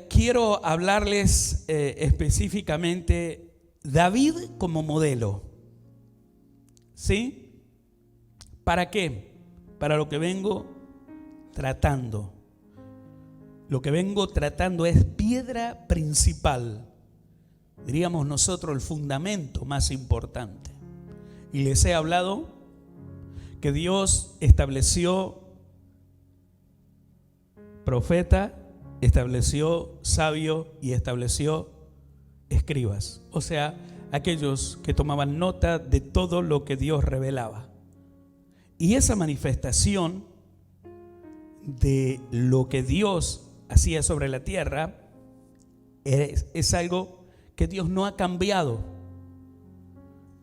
quiero hablarles específicamente David como modelo. ¿Sí? ¿Para qué? Para lo que vengo tratando. Lo que vengo tratando es piedra principal, diríamos nosotros el fundamento más importante. Y les he hablado que Dios estableció profeta, estableció sabio y estableció escribas. O sea, aquellos que tomaban nota de todo lo que Dios revelaba. Y esa manifestación de lo que Dios hacía sobre la tierra es algo que Dios no ha cambiado.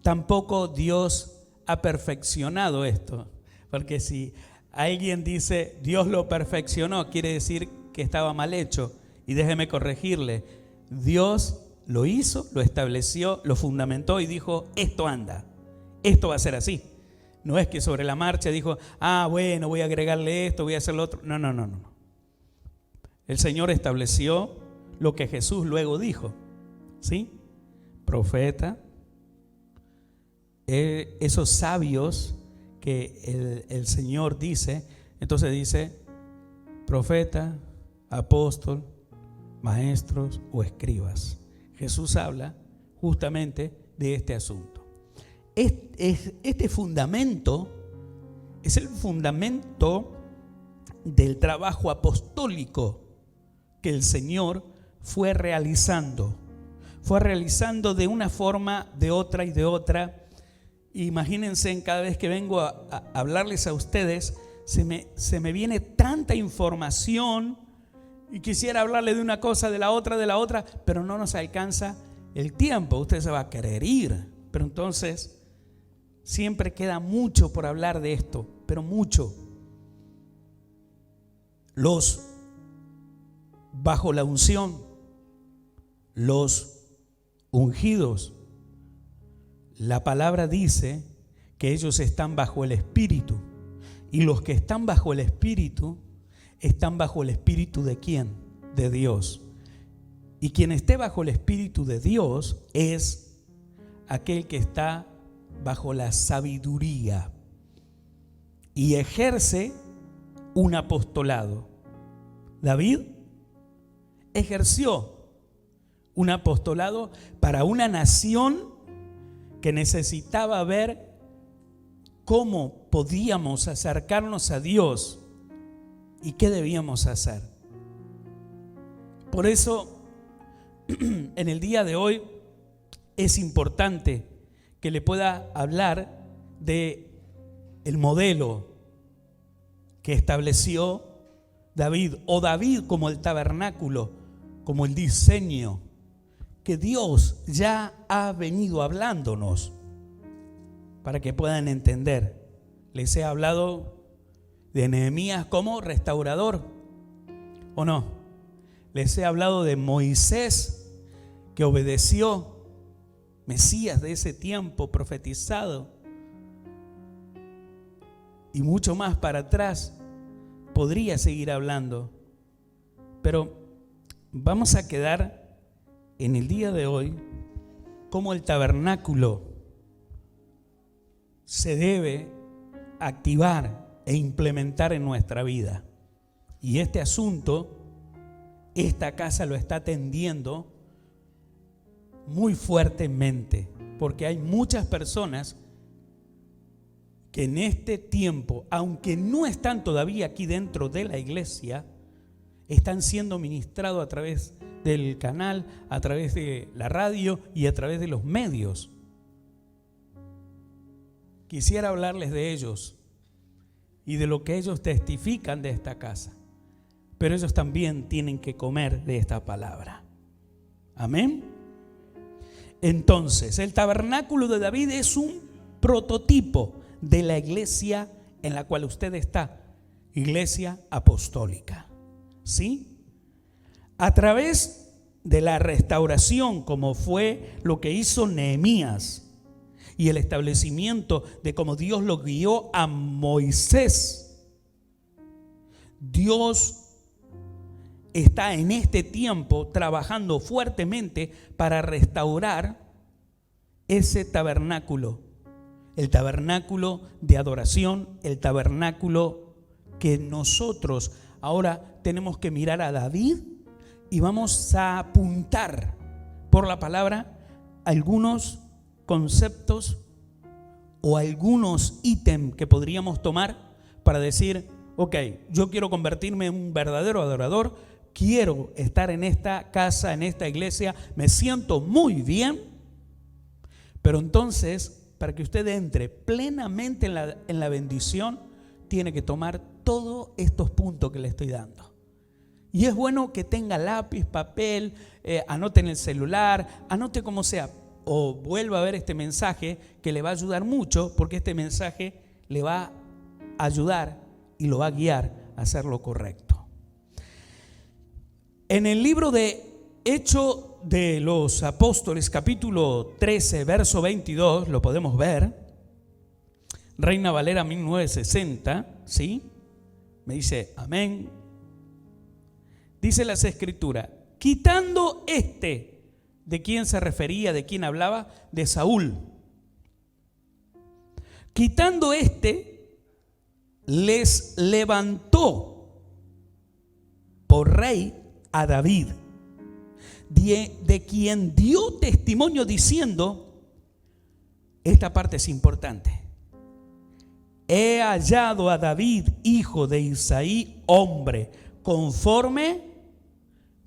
Tampoco Dios ha perfeccionado esto, porque si alguien dice Dios lo perfeccionó, quiere decir que estaba mal hecho. Y déjeme corregirle, Dios lo hizo, lo estableció, lo fundamentó y dijo: esto anda, esto va a ser así. No es que sobre la marcha dijo: bueno, voy a agregarle esto, voy a hacer lo otro. No. El Señor estableció lo que Jesús luego dijo, ¿sí? Profeta, esos sabios que el Señor dice, entonces dice profeta, apóstol, maestros o escribas. Jesús habla justamente de este asunto. Este fundamento es el fundamento del trabajo apostólico que el Señor fue realizando de una forma, de otra y de otra. Imagínense, en cada vez que vengo a hablarles a ustedes, se me viene tanta información y quisiera hablarle de una cosa, de la otra, pero no nos alcanza el tiempo. Usted se va a querer ir, pero entonces siempre queda mucho por hablar de esto, pero mucho. Los bajo la unción, los ungidos, la palabra dice que ellos están bajo el Espíritu, y los que están bajo el Espíritu están bajo el Espíritu ¿de quién? De Dios. Y quien esté bajo el Espíritu de Dios es aquel que está bajo la sabiduría y ejerce un apostolado. David ejerció un apostolado para una nación que necesitaba ver cómo podíamos acercarnos a Dios y qué debíamos hacer. Por eso, en el día de hoy es importante que le pueda hablar de el modelo que estableció David, o David como el tabernáculo, como el diseño que Dios ya ha venido hablándonos, para que puedan entender. Les he hablado de Nehemías como restaurador, ¿o no? Les he hablado de Moisés, que obedeció, Mesías de ese tiempo profetizado, y mucho más para atrás. Podría seguir hablando, pero vamos a quedar en el día de hoy cómo el tabernáculo se debe activar e implementar en nuestra vida. Y este asunto, esta casa lo está atendiendo muy fuertemente, porque hay muchas personas que en este tiempo, aunque no están todavía aquí dentro de la iglesia, están siendo ministrados a través del canal, a través de la radio y a través de los medios. Quisiera hablarles de ellos y de lo que ellos testifican de esta casa, pero ellos también tienen que comer de esta palabra. Amén. Entonces, el tabernáculo de David es un prototipo de la iglesia en la cual usted está, iglesia apostólica, ¿sí? A través de la restauración, como fue lo que hizo Nehemías, y el establecimiento de cómo Dios lo guió a Moisés, Dios está en este tiempo trabajando fuertemente para restaurar ese tabernáculo, el tabernáculo de adoración, el tabernáculo que nosotros ahora tenemos que mirar a David y vamos a apuntar por la palabra algunos conceptos o algunos ítems que podríamos tomar para decir, ok, yo quiero convertirme en un verdadero adorador, quiero estar en esta casa, en esta iglesia, me siento muy bien, pero entonces, para que usted entre plenamente en la bendición, tiene que tomar todos estos puntos que le estoy dando. Y es bueno que tenga lápiz, papel, anote en el celular, anote como sea, o vuelva a ver este mensaje que le va a ayudar mucho, porque este mensaje le va a ayudar y lo va a guiar a hacer lo correcto. En el libro de Hechos de los Apóstoles, capítulo 13, verso 22, lo podemos ver. Reina Valera 1960, ¿sí? Me dice amén. Dice las Escrituras, quitando ¿de quién se refería? ¿De quién hablaba? De Saúl. Quitando les levantó por rey a David, de quien dio testimonio diciendo, esta parte es importante, he hallado a David, hijo de Isaí, hombre, conforme,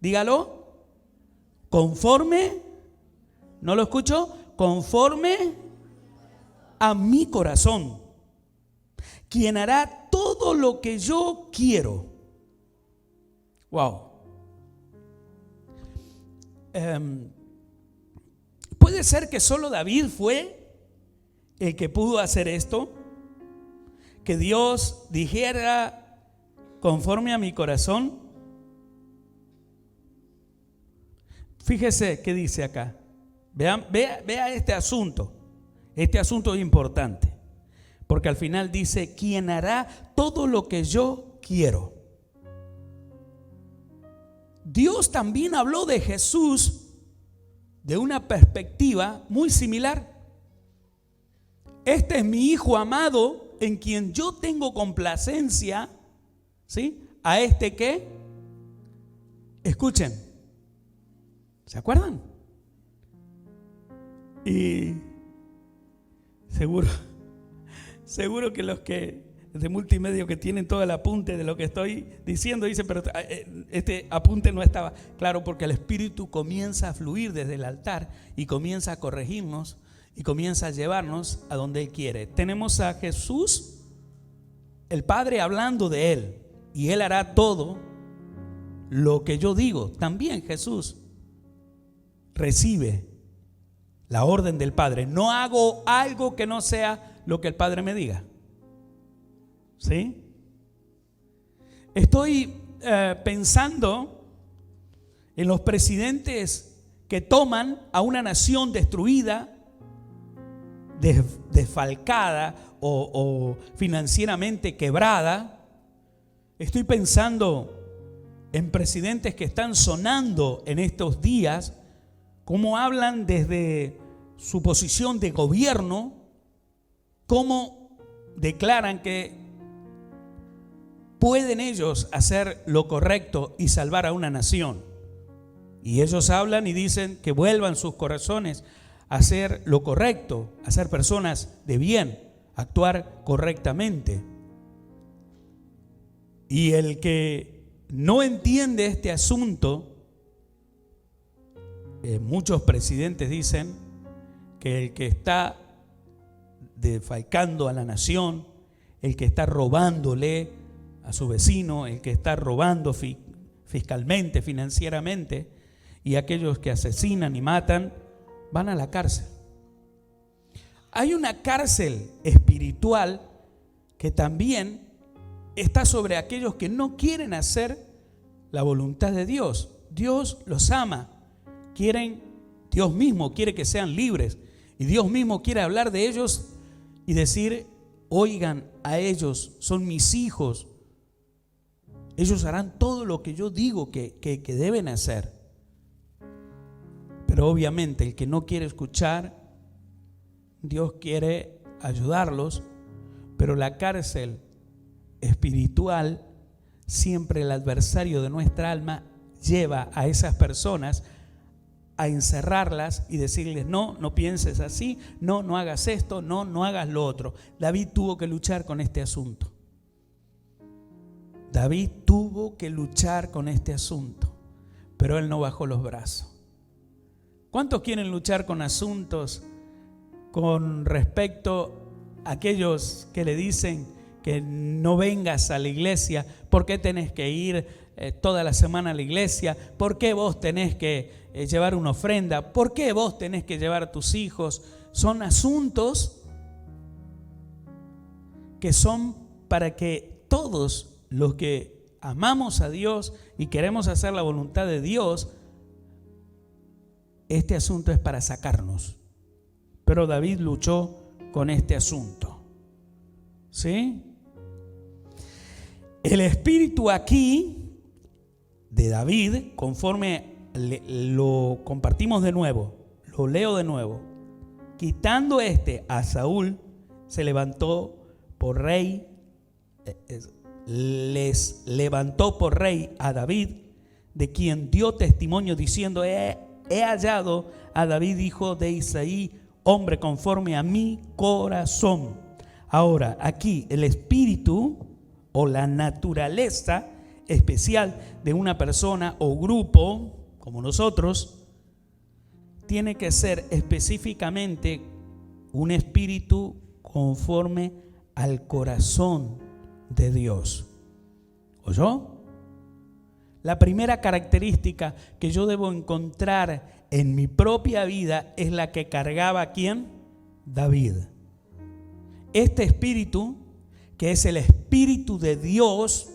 dígalo, conforme, ¿no lo escucho? Conforme a mi corazón, quien hará todo lo que yo quiero. Wow. ¿Puede ser que solo David fue el que pudo hacer esto? Que Dios dijera conforme a mi corazón. Fíjese qué dice acá. Vea este asunto. Este asunto es importante. Porque al final dice, quien hará todo lo que yo quiero. Dios también habló de Jesús de una perspectiva muy similar. Este es mi Hijo amado en quien yo tengo complacencia, ¿sí? A ¿qué? Escuchen, ¿se acuerdan? Y seguro que los que de multimedia que tienen todo el apunte de lo que estoy diciendo, dice, pero este apunte no estaba claro, porque el Espíritu comienza a fluir desde el altar y comienza a corregirnos y comienza a llevarnos a donde Él quiere. Tenemos a Jesús, el Padre, hablando de Él, y Él hará todo lo que yo digo. También Jesús recibe la orden del Padre. No hago algo que no sea lo que el Padre me diga. ¿Sí? Estoy pensando en los presidentes que toman a una nación destruida, desfalcada o financieramente quebrada. Estoy pensando en presidentes que están sonando en estos días, cómo hablan desde su posición de gobierno, cómo declaran que pueden ellos hacer lo correcto y salvar a una nación. Y ellos hablan y dicen que vuelvan sus corazones a hacer lo correcto, a ser personas de bien, actuar correctamente. Y el que no entiende este asunto, muchos presidentes dicen que el que está defalcando a la nación, el que está robándole a su vecino, el que está robando fiscalmente, financieramente, y aquellos que asesinan y matan, van a la cárcel. Hay una cárcel espiritual que también está sobre aquellos que no quieren hacer la voluntad de Dios. Dios los ama, Dios mismo quiere que sean libres, y Dios mismo quiere hablar de ellos y decir, oigan a ellos, son mis hijos, Ellos harán todo lo que yo digo que deben hacer. Pero obviamente el que no quiere escuchar, Dios quiere ayudarlos, pero la cárcel espiritual, siempre el adversario de nuestra alma lleva a esas personas a encerrarlas y decirles: no, no pienses así, no, no hagas esto, no, no hagas lo otro. David tuvo que luchar con este asunto. David tuvo que luchar con este asunto, pero él no bajó los brazos. ¿Cuántos quieren luchar con asuntos con respecto a aquellos que le dicen que no vengas a la iglesia? ¿Por qué tenés que ir toda la semana a la iglesia? ¿Por qué vos tenés que llevar una ofrenda? ¿Por qué vos tenés que llevar a tus hijos? Son asuntos que son para que todos los que amamos a Dios y queremos hacer la voluntad de Dios, este asunto es para sacarnos. Pero David luchó con este asunto. ¿Sí? El espíritu aquí de David, conforme lo compartimos de nuevo, lo leo de nuevo. Quitando a Saúl, se levantó por rey, les levantó por rey a David, de quien dio testimonio diciendo: he hallado a David, hijo de Isaí, hombre conforme a mi corazón. Ahora, aquí el espíritu o la naturaleza especial de una persona o grupo como nosotros tiene que ser específicamente un espíritu conforme al corazón de Dios. ¿Oyó? La primera característica que yo debo encontrar en mi propia vida es la que cargaba ¿quién? David. Este espíritu, que es el espíritu de Dios,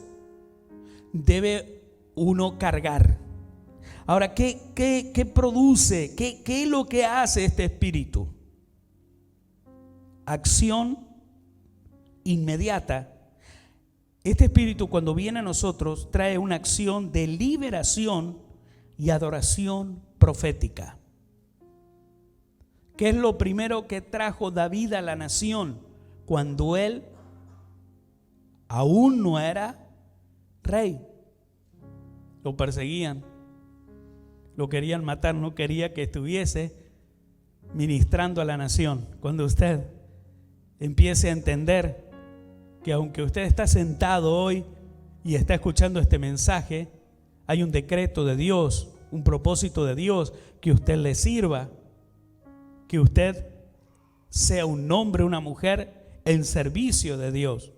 debe uno cargar. Ahora, ¿qué produce? ¿Qué es lo que hace este espíritu? Acción inmediata. Este espíritu, cuando viene a nosotros, trae una acción de liberación y adoración profética. ¿Qué es lo primero que trajo David a la nación cuando él aún no era rey? Lo perseguían, lo querían matar, no quería que estuviese ministrando a la nación. Cuando usted empiece a entender que aunque usted está sentado hoy y está escuchando este mensaje, hay un decreto de Dios, un propósito de Dios, que usted le sirva, que usted sea un hombre, una mujer en servicio de Dios.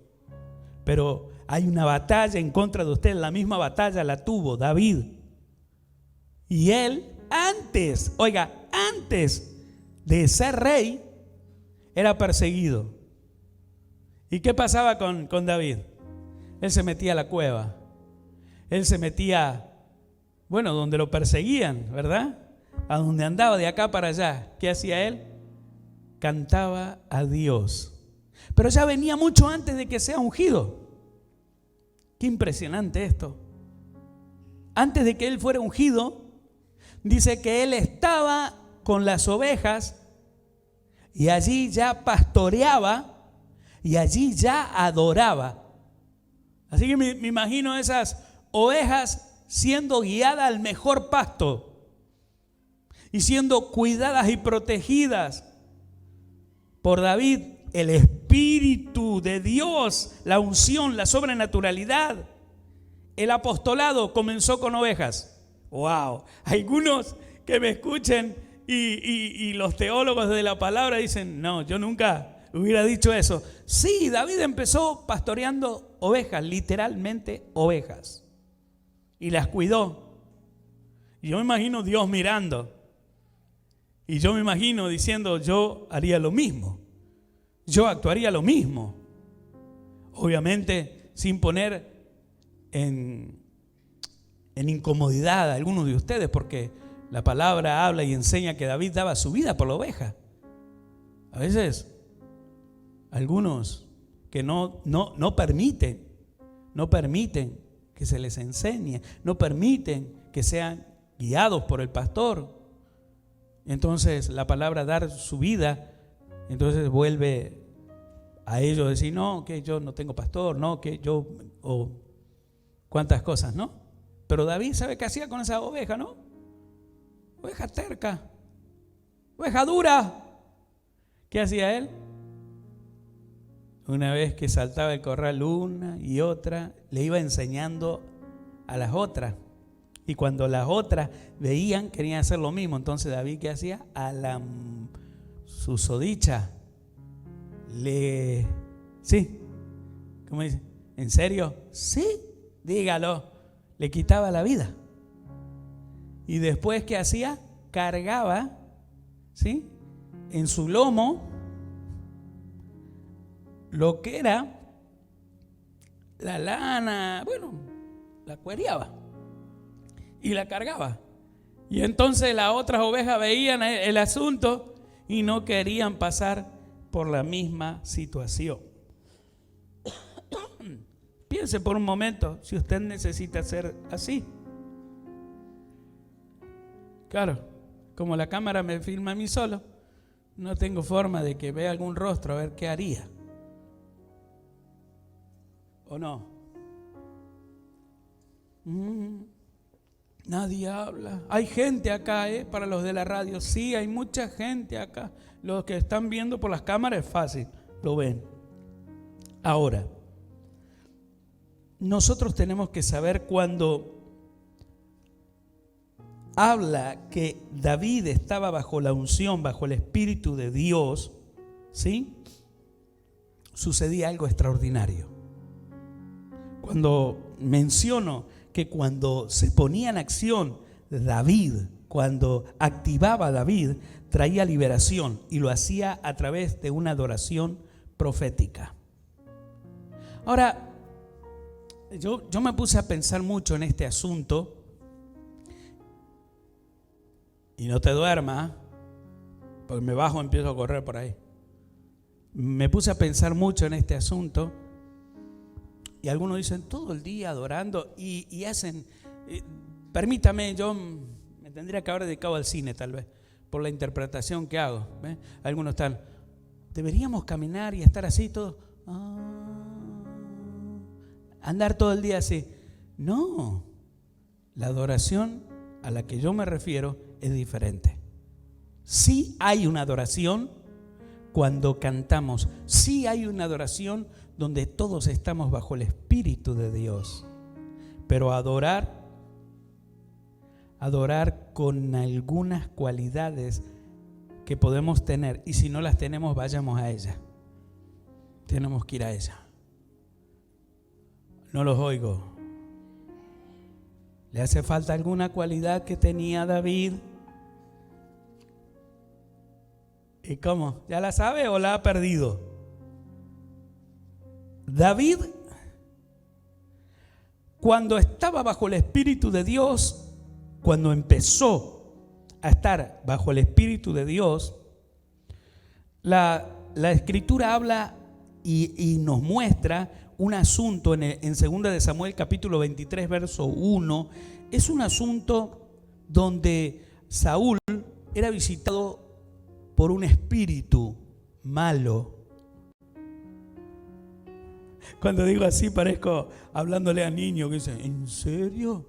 Pero hay una batalla en contra de usted. La misma batalla la tuvo David. Y él antes de ser rey, era perseguido. ¿Y qué pasaba con David? Él se metía a la cueva. Él se metía, donde lo perseguían, ¿verdad? A donde andaba de acá para allá. ¿Qué hacía él? Cantaba a Dios. Pero ya venía mucho antes de que sea ungido. Qué impresionante esto. Antes de que él fuera ungido, dice que él estaba con las ovejas y allí ya pastoreaba y allí ya adoraba. Así que me imagino esas ovejas siendo guiadas al mejor pasto y siendo cuidadas y protegidas por David. El Espíritu de Dios, la unción, la sobrenaturalidad. El apostolado comenzó con ovejas. ¡Wow! Algunos que me escuchen y los teólogos de la palabra dicen: no, yo nunca hubiera dicho eso. Sí, David empezó pastoreando ovejas, literalmente ovejas, y las cuidó. Y yo me imagino Dios mirando, y yo me imagino diciendo: yo haría lo mismo, yo actuaría lo mismo. Obviamente sin poner en incomodidad a algunos de ustedes, porque la palabra habla y enseña que David daba su vida por la oveja. A veces algunos que no permiten que se les enseñe, no permiten que sean guiados por el pastor. Entonces la palabra dar su vida, entonces vuelve a ellos decir, no, que yo no tengo pastor, no, que yo, o cuántas cosas, ¿no? Pero David, ¿sabe qué hacía con esa oveja, no? Oveja terca, oveja dura. ¿Qué hacía él? Una vez que saltaba el corral una y otra, le iba enseñando a las otras. Y cuando las otras veían, querían hacer lo mismo. Entonces David, ¿qué hacía? A la susodicha sí, ¿cómo dice? ¿En serio? Sí, dígalo. Le quitaba la vida. Y después, ¿qué hacía? Cargaba, ¿sí?, en su lomo lo que era la lana, bueno, la cuereaba y la cargaba. Y entonces las otras ovejas veían el asunto y no querían pasar por la misma situación. Piense por un momento si usted necesita ser así. Claro, como la cámara me filma a mí solo, no tengo forma de que vea algún rostro a ver qué haría. ¿O no? Nadie habla. Hay gente acá, para los de la radio. Sí, hay mucha gente acá. Los que están viendo por las cámaras es fácil, lo ven. Ahora, nosotros tenemos que saber cuando habla que David estaba bajo la unción, bajo el Espíritu de Dios, ¿sí? Sucedía algo extraordinario. Cuando menciono que cuando se ponía en acción David, cuando activaba David, traía liberación y lo hacía a través de una adoración profética. Ahora, yo me puse a pensar mucho en este asunto. Y no te duermas, porque me bajo y empiezo a correr por ahí. Me puse a pensar mucho en este asunto. Y algunos dicen todo el día adorando y hacen, permítame, yo me tendría que haber dedicado al cine tal vez, por la interpretación que hago. ¿Ves? Algunos están, deberíamos caminar y estar así todo, andar todo el día así. No, la adoración a la que yo me refiero es diferente. Sí hay una adoración cuando cantamos, sí hay una adoración donde todos estamos bajo el Espíritu de Dios. Pero adorar con algunas cualidades que podemos tener, y si no las tenemos, vayamos a ella. Tenemos que ir a ella. No los oigo. ¿Le hace falta alguna cualidad que tenía David? ¿Y cómo? ¿Ya la sabe o la ha perdido? David, cuando estaba bajo el Espíritu de Dios, cuando empezó a estar bajo el Espíritu de Dios, la Escritura habla y nos muestra un asunto en 2 de Samuel capítulo 23 verso 1. Es un asunto donde Saúl era visitado por un espíritu malo. Cuando digo así parezco hablándole a niños que dicen, ¿en serio?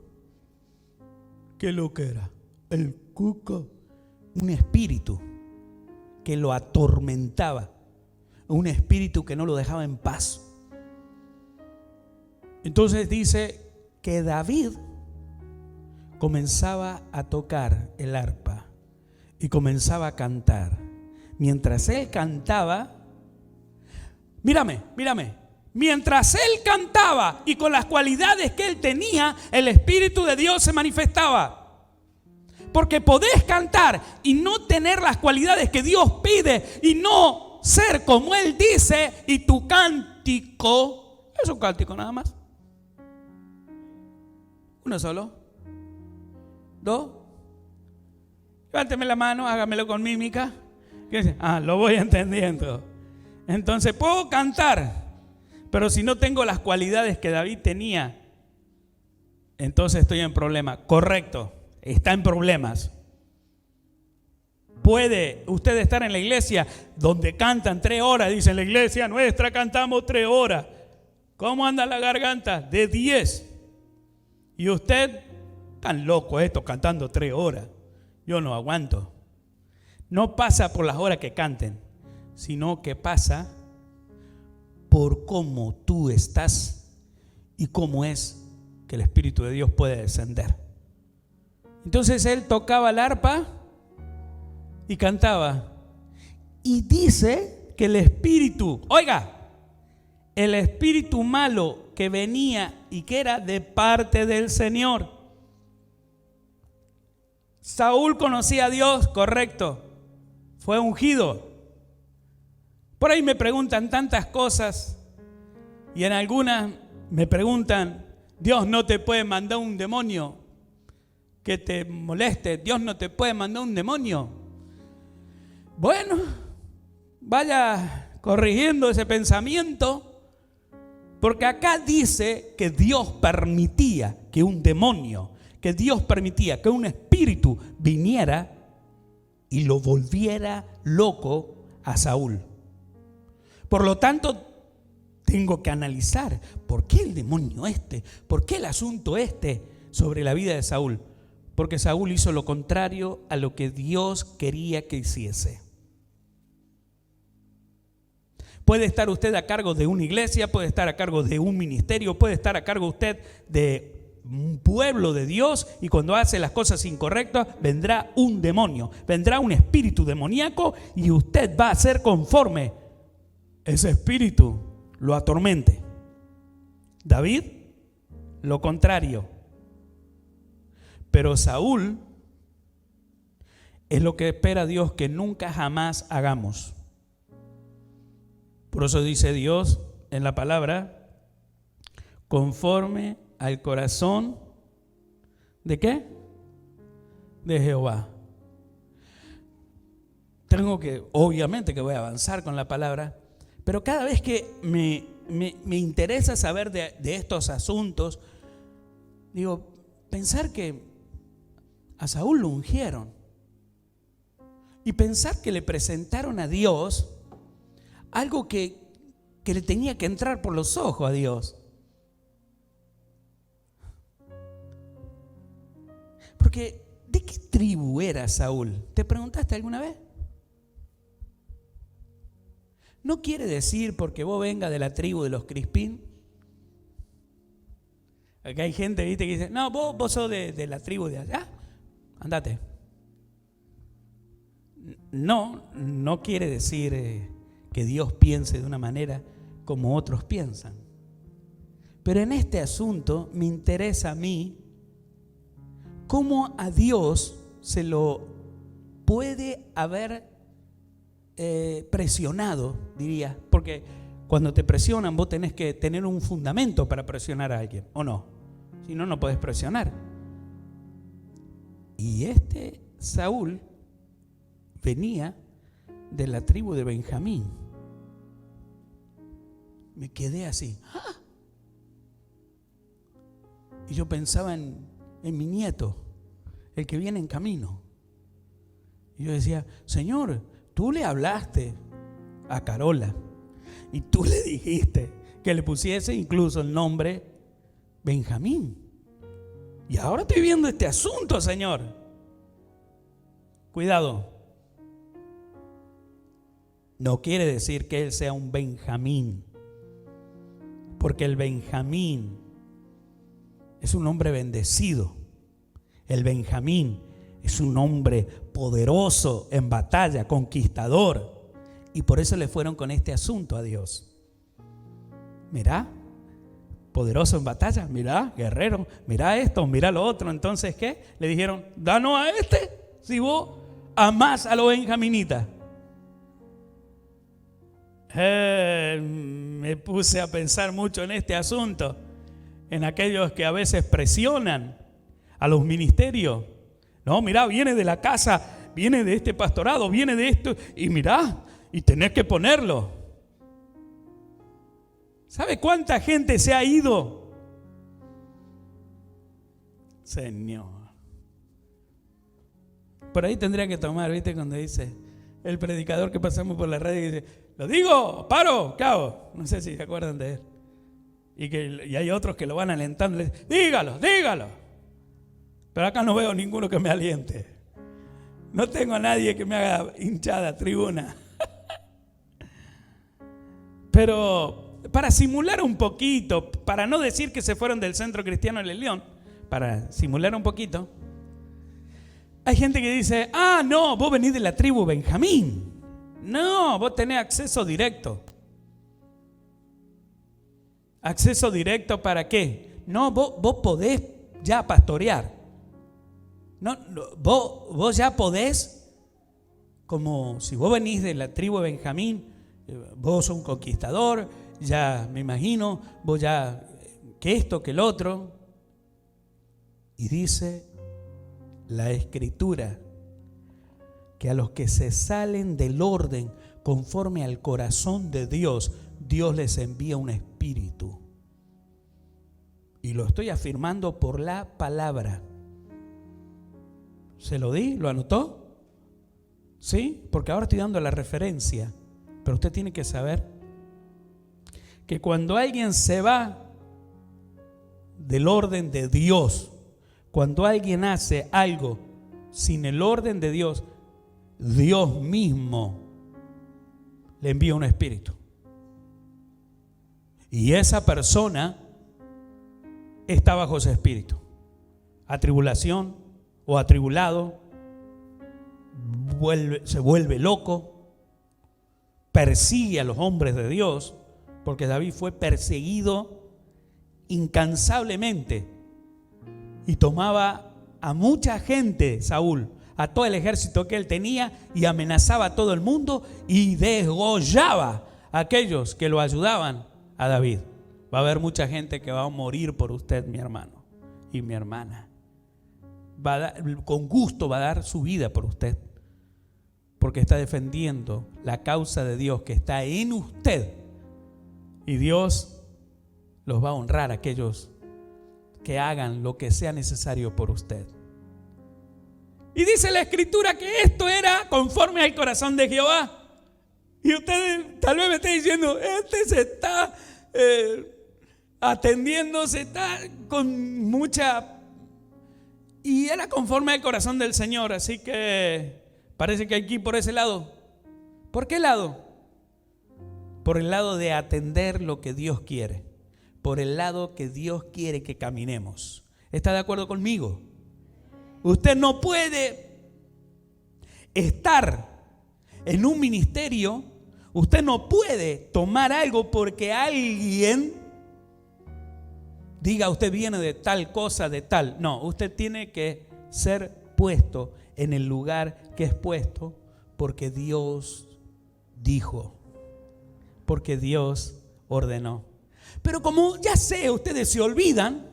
¿Qué lo que era? El cuco. Un espíritu que lo atormentaba, un espíritu que no lo dejaba en paz. Entonces dice que David comenzaba a tocar el arpa y comenzaba a cantar. Mientras él cantaba, mírame, mientras él cantaba y con las cualidades que él tenía, el Espíritu de Dios se manifestaba. Porque podés cantar y no tener las cualidades que Dios pide y no ser como Él dice, y tu cántico es un cántico nada más. Uno solo. Dos. Levánteme la mano, hágamelo con mímica. ¿Qué dice? Lo voy entendiendo. Entonces puedo cantar, pero si no tengo las cualidades que David tenía, entonces estoy en problemas. Correcto, está en problemas. Puede usted estar en la iglesia donde cantan 3 horas. Dicen, la iglesia nuestra cantamos 3 horas. ¿Cómo anda la garganta? De 10. Y usted, tan loco esto, cantando 3 horas. Yo no aguanto. No pasa por las horas que canten, sino que pasa por cómo tú estás y cómo es que el Espíritu de Dios puede descender. Entonces él tocaba el arpa y cantaba. Y dice que el espíritu, oiga, el espíritu malo que venía y que era de parte del Señor. Saúl conocía a Dios, correcto, fue ungido. Por ahí me preguntan tantas cosas y en algunas me preguntan, Dios no te puede mandar un demonio que te moleste, Dios no te puede mandar un demonio. Bueno, vaya corrigiendo ese pensamiento, porque acá dice que Dios permitía que un demonio, que Dios permitía que un espíritu viniera y lo volviera loco a Saúl. Por lo tanto, tengo que analizar por qué el demonio por qué el asunto sobre la vida de Saúl. Porque Saúl hizo lo contrario a lo que Dios quería que hiciese. Puede estar usted a cargo de una iglesia, puede estar a cargo de un ministerio, puede estar a cargo usted de un pueblo de Dios, y cuando hace las cosas incorrectas vendrá un demonio, vendrá un espíritu demoníaco y usted va a ser conforme ese espíritu lo atormente. David, lo contrario. Pero Saúl es lo que espera Dios que nunca jamás hagamos. Por eso dice Dios en la palabra, conforme al corazón ¿de qué? De Jehová. Obviamente que voy a avanzar con la palabra, pero cada vez que me interesa saber de estos asuntos, digo, pensar que a Saúl lo ungieron y pensar que le presentaron a Dios algo que le tenía que entrar por los ojos a Dios. Porque ¿de qué tribu era Saúl? ¿Te preguntaste alguna vez? No quiere decir porque vos vengas de la tribu de los Crispín. Acá hay gente, ¿viste? Que dice, no, vos sos de la tribu de allá, andate. No quiere decir que Dios piense de una manera como otros piensan. Pero en este asunto me interesa a mí cómo a Dios se lo puede haber presionado, diría, porque cuando te presionan vos tenés que tener un fundamento para presionar a alguien, ¿o no? Si no, no podés presionar. Y Saúl venía de la tribu de Benjamín. Me quedé así. ¡Ah! Y yo pensaba en mi nieto, el que viene en camino. Y yo decía, Señor, tú le hablaste a Carola y tú le dijiste que le pusiese incluso el nombre Benjamín. Y ahora estoy viendo este asunto, Señor. Cuidado. No quiere decir que él sea un Benjamín, porque el Benjamín es un hombre bendecido. El Benjamín es un hombre poderoso en batalla, conquistador. Y por eso le fueron con este asunto a Dios. Mirá, poderoso en batalla, mirá, guerrero, mirá esto, mirá lo otro. Entonces, ¿qué? Le dijeron, danos a si vos amás a los benjaminitas. Me puse a pensar mucho en este asunto, en aquellos que a veces presionan a los ministerios. No, mirá, viene de la casa, viene de este pastorado, viene de esto, y mirá, y tenés que ponerlo. ¿Sabe cuánta gente se ha ido Señor. Por ahí tendría que tomar, ¿viste? Cuando dice el predicador que pasamos por la radio y dice, lo digo, paro, ¿qué hago? No sé si se acuerdan de él. Y hay otros que lo van alentando. Le dicen, dígalo, dígalo. Pero acá no veo ninguno que me aliente. No tengo a nadie que me haga hinchada, tribuna. Pero para simular un poquito, para no decir que se fueron del Centro Cristiano de León, para simular un poquito, hay gente que dice, no, vos venís de la tribu Benjamín. No, vos tenés acceso directo. ¿Acceso directo para qué? No, vos podés ya pastorear. No, vos ya podés, como si vos venís de la tribu de Benjamín, vos sos un conquistador, ya me imagino, vos ya, que esto, que el otro. Y dice la Escritura que a los que se salen del orden conforme al corazón de Dios, Dios les envía un espíritu. Y lo estoy afirmando por la palabra. ¿Se lo di? ¿Lo anotó? ¿Sí? Porque ahora estoy dando la referencia. Pero usted tiene que saber que cuando alguien se va del orden de Dios, cuando alguien hace algo sin el orden de Dios, Dios mismo le envía un espíritu. Y esa persona está bajo ese espíritu. Atribulación o atribulado, se vuelve loco, persigue a los hombres de Dios, porque David fue perseguido incansablemente y tomaba a mucha gente, Saúl, a todo el ejército que él tenía, y amenazaba a todo el mundo y degollaba a aquellos que lo ayudaban a David. Va a haber mucha gente que va a morir por usted, mi hermano y mi hermana. Con gusto va a dar su vida por usted, porque está defendiendo la causa de Dios que está en usted. Y Dios los va a honrar a aquellos que hagan lo que sea necesario por usted. Y dice la Escritura que esto era conforme al corazón de Jehová. Y usted tal vez me esté diciendo, se está atendiendo, se está con mucha... Y era conforme al corazón del Señor. Así que parece que hay que ir por ese lado. ¿Por qué lado? Por el lado de atender lo que Dios quiere. Por el lado que Dios quiere que caminemos. ¿Está de acuerdo conmigo? Usted no puede estar en un ministerio, usted no puede tomar algo porque alguien diga usted viene de tal cosa, de tal. No, usted tiene que ser puesto en el lugar que es puesto porque Dios dijo, porque Dios ordenó. Pero como ya sé, ustedes se olvidan,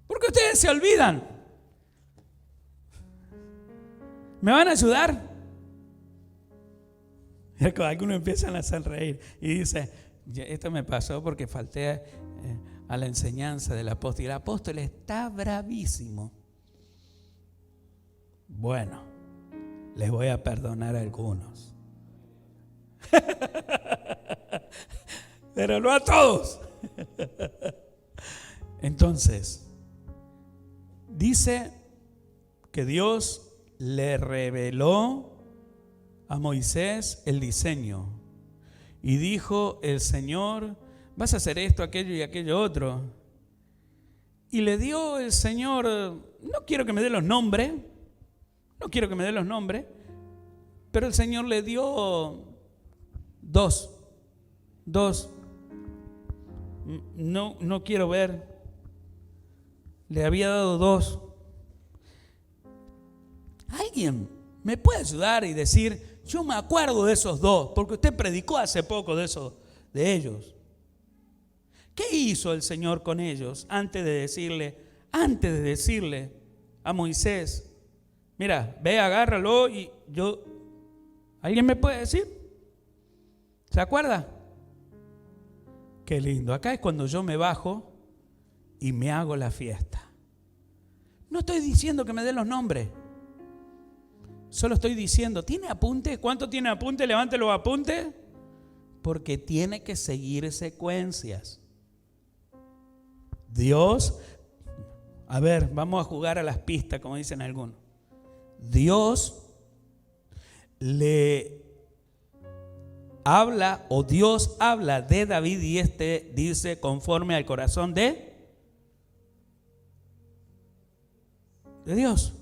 porque ustedes se olvidan. ¿Me van a ayudar? Algunos empiezan a sonreír y dicen, esto me pasó porque falté a la enseñanza del apóstol. Y el apóstol está bravísimo. Bueno, les voy a perdonar a algunos. Pero no a todos. Entonces, dice que Dios le reveló a Moisés el diseño. Y dijo el Señor, vas a hacer esto, aquello y aquello otro. Y le dio el Señor, no quiero que me dé los nombres, pero el Señor le dio dos. No quiero ver. Le había dado dos. ¿Alguien me puede ayudar y decir, yo me acuerdo de esos dos, porque usted predicó hace poco de ellos? ¿Qué hizo el Señor con ellos antes de decirle a Moisés, mira, ve, agárralo y yo... ¿Alguien me puede decir? ¿Se acuerda? Qué lindo. Acá es cuando yo me bajo y me hago la fiesta. No estoy diciendo que me den los nombres. Solo estoy diciendo, ¿tiene apunte? ¿Cuánto tiene apunte? Levante los apuntes. Porque tiene que seguir secuencias. Dios, a ver, vamos a jugar a las pistas, como dicen algunos. Dios le habla, o Dios habla de David, y dice conforme al corazón de Dios.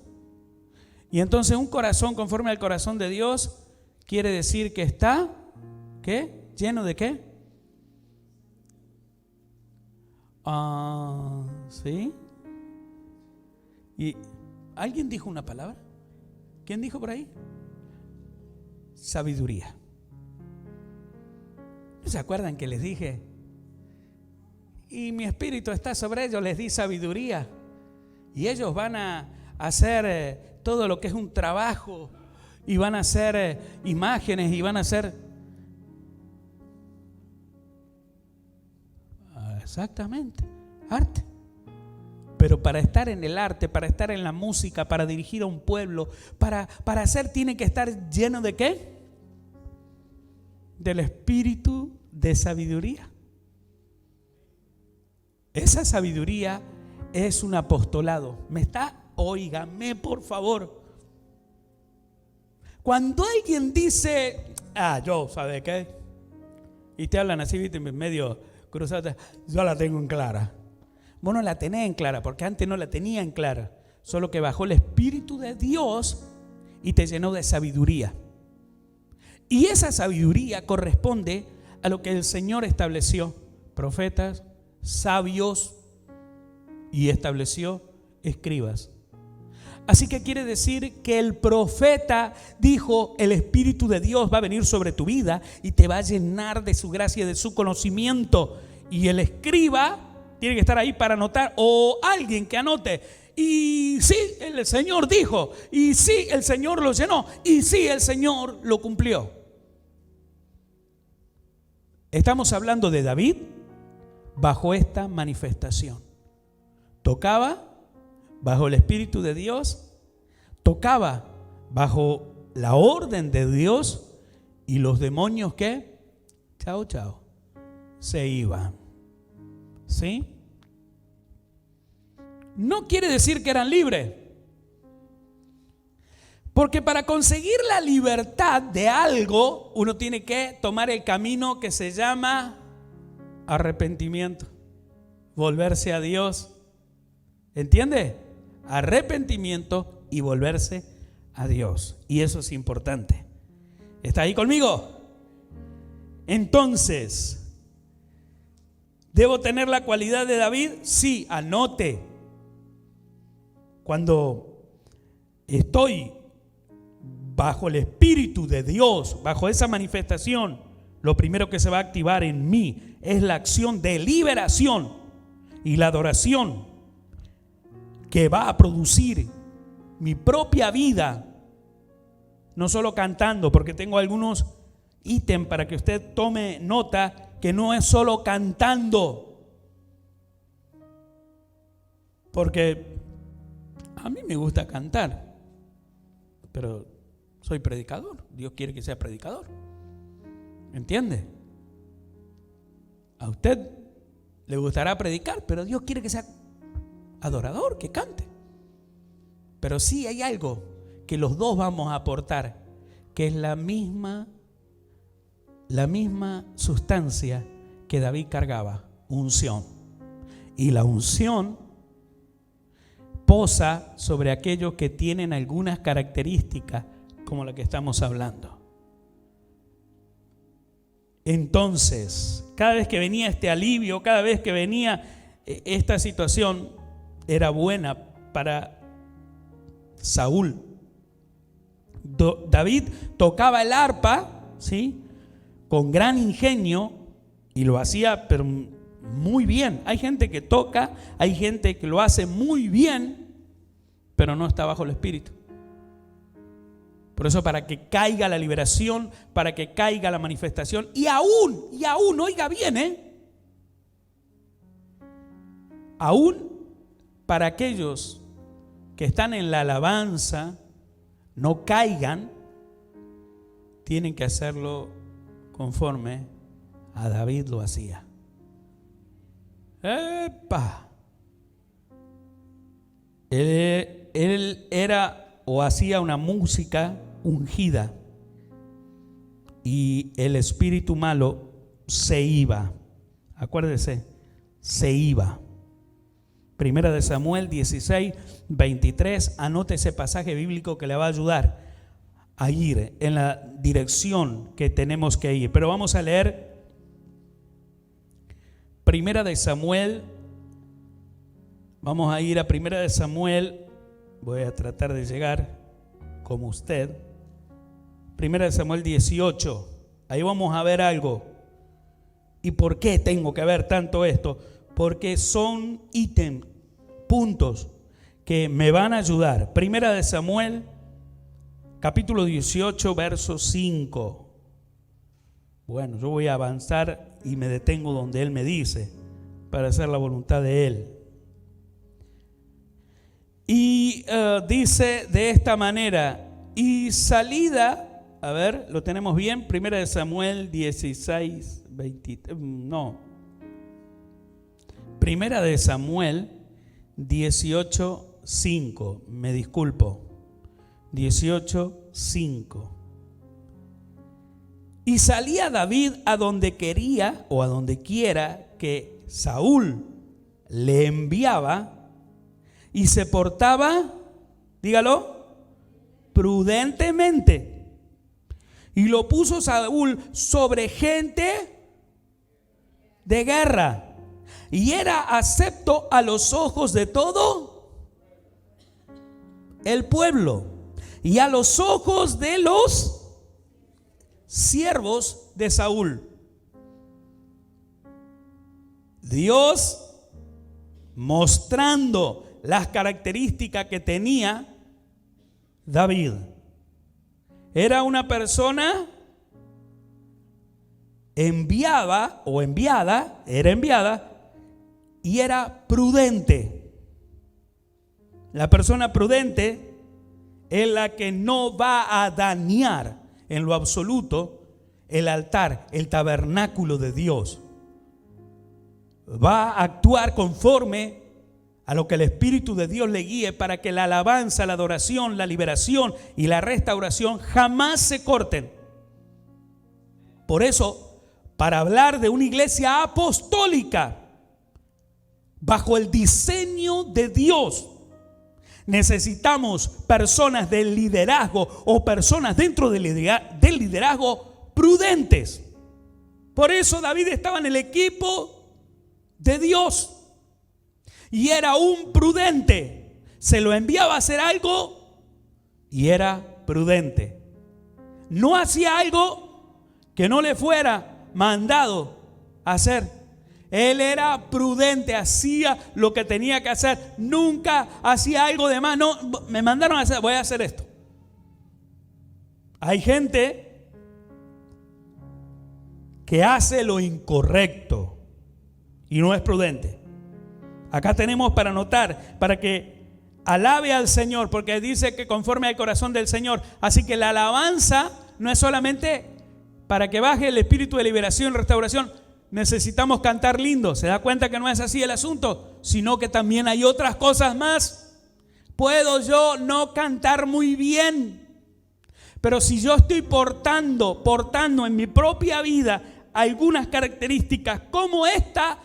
Y entonces un corazón conforme al corazón de Dios quiere decir que está, ¿qué? ¿Lleno de qué? ¿Sí? ¿Y alguien dijo una palabra? ¿Quién dijo por ahí? Sabiduría. ¿No se acuerdan que les dije? Y mi espíritu está sobre ellos, les di sabiduría. Y ellos van a hacer todo lo que es un trabajo. Y van a hacer imágenes y van a hacer... Exactamente, arte. Pero para estar en el arte, para estar en la música, para dirigir a un pueblo, para hacer, tiene que estar lleno de ¿qué? Del espíritu de sabiduría. Esa sabiduría es un apostolado. Óigame por favor. Cuando alguien dice, yo, ¿sabe qué? Y te hablan así, viste, medio cruzado, yo la tengo en clara. Vos no la tenés en clara, porque antes no la tenía en clara. Solo que bajó el Espíritu de Dios y te llenó de sabiduría. Y esa sabiduría corresponde a lo que el Señor estableció. Profetas, sabios, y estableció escribas. Así que quiere decir que el profeta dijo, el Espíritu de Dios va a venir sobre tu vida y te va a llenar de su gracia y de su conocimiento. Y el escriba tiene que estar ahí para anotar, o alguien que anote. Y sí, el Señor dijo, y sí, el Señor lo llenó, y sí, el Señor lo cumplió. Estamos hablando de David bajo esta manifestación. Tocaba bajo el Espíritu de Dios, tocaba bajo la orden de Dios, y los demonios ¿qué? Chao, chao, se iban. ¿Sí? No quiere decir que eran libres, porque para conseguir la libertad de algo uno tiene que tomar el camino que se llama arrepentimiento, volverse a Dios. ¿Entiende? Arrepentimiento y volverse a Dios. Y eso es importante. ¿Está ahí conmigo? Entonces, ¿debo tener la cualidad de David? Sí, anote. Cuando estoy bajo el Espíritu de Dios, bajo esa manifestación, lo primero que se va a activar en mí es la acción de liberación y la adoración que va a producir mi propia vida, no solo cantando, porque tengo algunos ítems para que usted tome nota, que no es solo cantando, porque a mí me gusta cantar, pero soy predicador. Dios quiere que sea predicador. ¿Entiende? A usted le gustará predicar, pero Dios quiere que sea adorador, que cante. Pero sí hay algo que los dos vamos a aportar, que es la misma sustancia que David cargaba, unción. Y la unción posa sobre aquellos que tienen algunas características como la que estamos hablando. Entonces, cada vez que venía este alivio, cada vez que venía esta situación, era buena para Saúl. David tocaba el arpa, ¿sí?, con gran ingenio, y lo hacía pero muy bien. Hay gente que toca, hay gente que lo hace muy bien, pero no está bajo el Espíritu. Por eso, para que caiga la liberación, para que caiga la manifestación, y aún, oiga bien, aún para aquellos que están en la alabanza no caigan, tienen que hacerlo conforme a David lo hacía. ¡Epa! Él era o hacía una música ungida y el espíritu malo se iba. Acuérdese, se iba. Primera de Samuel 16, 23. Anote ese pasaje bíblico que le va a ayudar a ir en la dirección que tenemos que ir. Pero vamos a leer Primera de Samuel. Vamos a ir a Primera de Samuel. Voy a tratar de llegar como usted. Primera de Samuel 18. Ahí vamos a ver algo. ¿Y por qué tengo que ver tanto esto? Porque son ítems, puntos que me van a ayudar. Primera de Samuel, capítulo 18, verso 5. Bueno, yo voy a avanzar y me detengo donde Él me dice para hacer la voluntad de Él. Y dice de esta manera, y salida, a ver, ¿lo tenemos bien? Primera de Samuel 16, 23, no. Primera de Samuel 18, 5, me disculpo, 18, 5. Y salía David a donde quería o a donde quiera que Saúl le enviaba y se portaba, dígalo, prudentemente. Y lo puso Saúl sobre gente de guerra. Y era acepto a los ojos de todo el pueblo y a los ojos de los siervos de Saúl. Dios mostrando las características que tenía David. Era una persona enviada y era prudente. La persona prudente es la que no va a dañar en lo absoluto el altar, el tabernáculo de Dios. Va a actuar conforme a lo que el Espíritu de Dios le guíe para que la alabanza, la adoración, la liberación y la restauración jamás se corten. Por eso, para hablar de una iglesia apostólica bajo el diseño de Dios, necesitamos personas del liderazgo o personas dentro del liderazgo prudentes. Por eso David estaba en el equipo de Dios y era un prudente. Se lo enviaba a hacer algo y era prudente. No hacía algo que no le fuera mandado a hacer. Él era prudente, hacía lo que tenía que hacer. Nunca hacía algo de más. No, me mandaron a hacer, voy a hacer esto. Hay gente que hace lo incorrecto y no es prudente. Acá tenemos para anotar, para que alabe al Señor, porque dice que conforme al corazón del Señor. Así que la alabanza no es solamente para que baje el espíritu de liberación y restauración. Necesitamos cantar lindo. ¿Se da cuenta que no es así el asunto? Sino que también hay otras cosas más. Puedo yo no cantar muy bien, pero si yo estoy portando en mi propia vida algunas características como esta,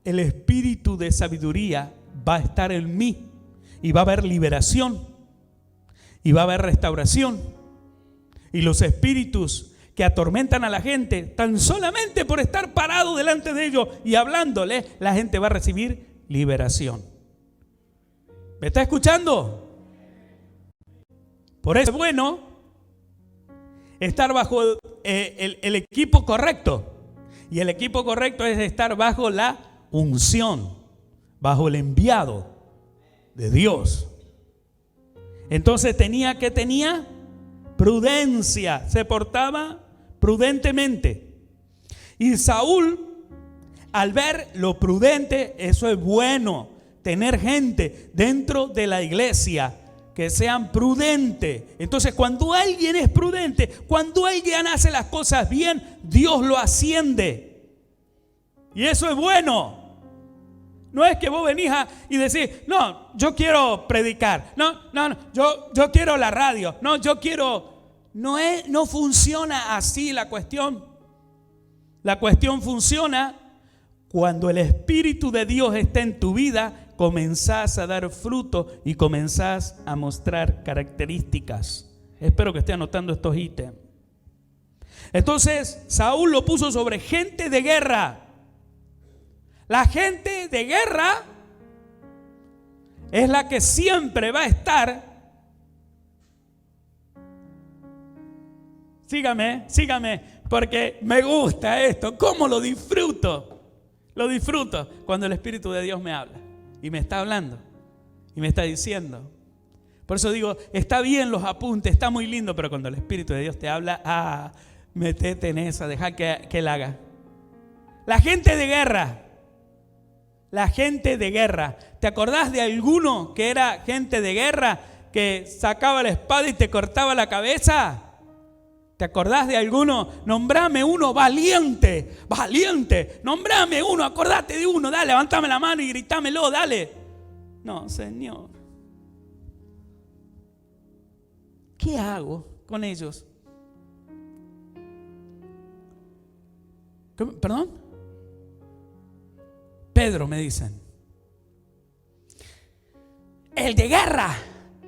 el espíritu de sabiduría va a estar en mí y va a haber liberación y va a haber restauración. Y los espíritus que atormentan a la gente, tan solamente por estar parado delante de ellos y hablándole, la gente va a recibir liberación. ¿Me está escuchando? Por eso es bueno estar bajo el equipo correcto. Y el equipo correcto es estar bajo la unción, bajo el enviado de Dios. Entonces tenía prudencia, se portaba prudentemente. Y Saúl, al ver lo prudente, eso es bueno, tener gente dentro de la iglesia que sean prudentes. Entonces, cuando alguien es prudente, cuando alguien hace las cosas bien, Dios lo asciende. Y eso es bueno. No es que vos venís y decís, no, yo quiero predicar. No, yo quiero la radio. No, yo quiero... No funciona así la cuestión. La cuestión funciona cuando el Espíritu de Dios está en tu vida. Comenzás a dar fruto y comenzás a mostrar características. Espero que esté anotando estos ítems. Entonces Saúl lo puso sobre gente de guerra. La gente de guerra es la que siempre va a estar. Sígame, porque me gusta esto. ¿Cómo lo disfruto? Lo disfruto cuando el Espíritu de Dios me habla y me está hablando y me está diciendo. Por eso digo, está bien los apuntes, está muy lindo, pero cuando el Espíritu de Dios te habla, metete en esa, deja que Él haga. La gente de guerra. La gente de guerra. ¿Te acordás de alguno que era gente de guerra que sacaba la espada y te cortaba la cabeza? ¿Te acordás de alguno? Nombrame uno valiente. Nombrame uno, acordate de uno. Dale, levántame la mano y gritámelo, dale. No, Señor. ¿Qué hago con ellos? ¿Perdón? Pedro, me dicen. El de guerra.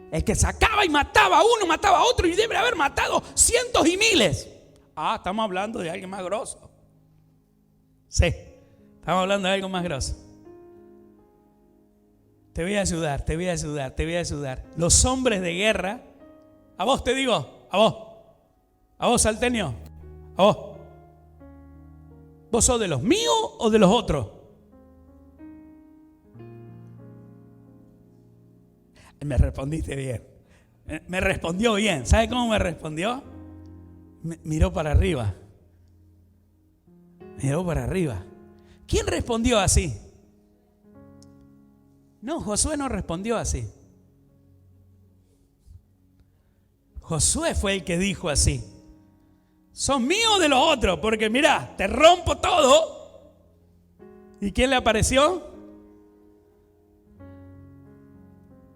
El que sacaba y mataba a uno, mataba a otro y debe haber matado cientos y miles. Estamos hablando de alguien más grosso. Sí, estamos hablando de algo más grosso. Te voy a ayudar. Los hombres de guerra, a vos te digo, a vos salteño, a vos. ¿Vos sos de los míos o de los otros? Me respondiste bien. Me respondió bien. ¿Sabe cómo me respondió? Miró para arriba. ¿Quién respondió así? No, Josué no respondió así. Josué fue el que dijo así: ¿son míos de los otros? Porque mira, te rompo todo. ¿Y quién le apareció?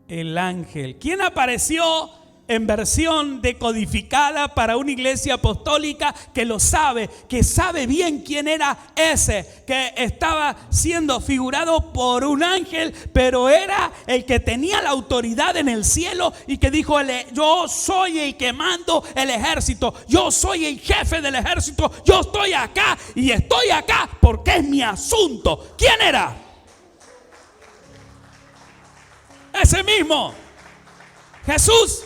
El ángel. ¿Quién apareció en versión decodificada para una iglesia apostólica que lo sabe, que sabe bien quién era ese, que estaba siendo figurado por un ángel, pero era el que tenía la autoridad en el cielo y que dijo: yo soy el que mando el ejército, yo soy el jefe del ejército, yo estoy acá y estoy acá porque es mi asunto. ¿Quién era? Ese mismo, Jesús.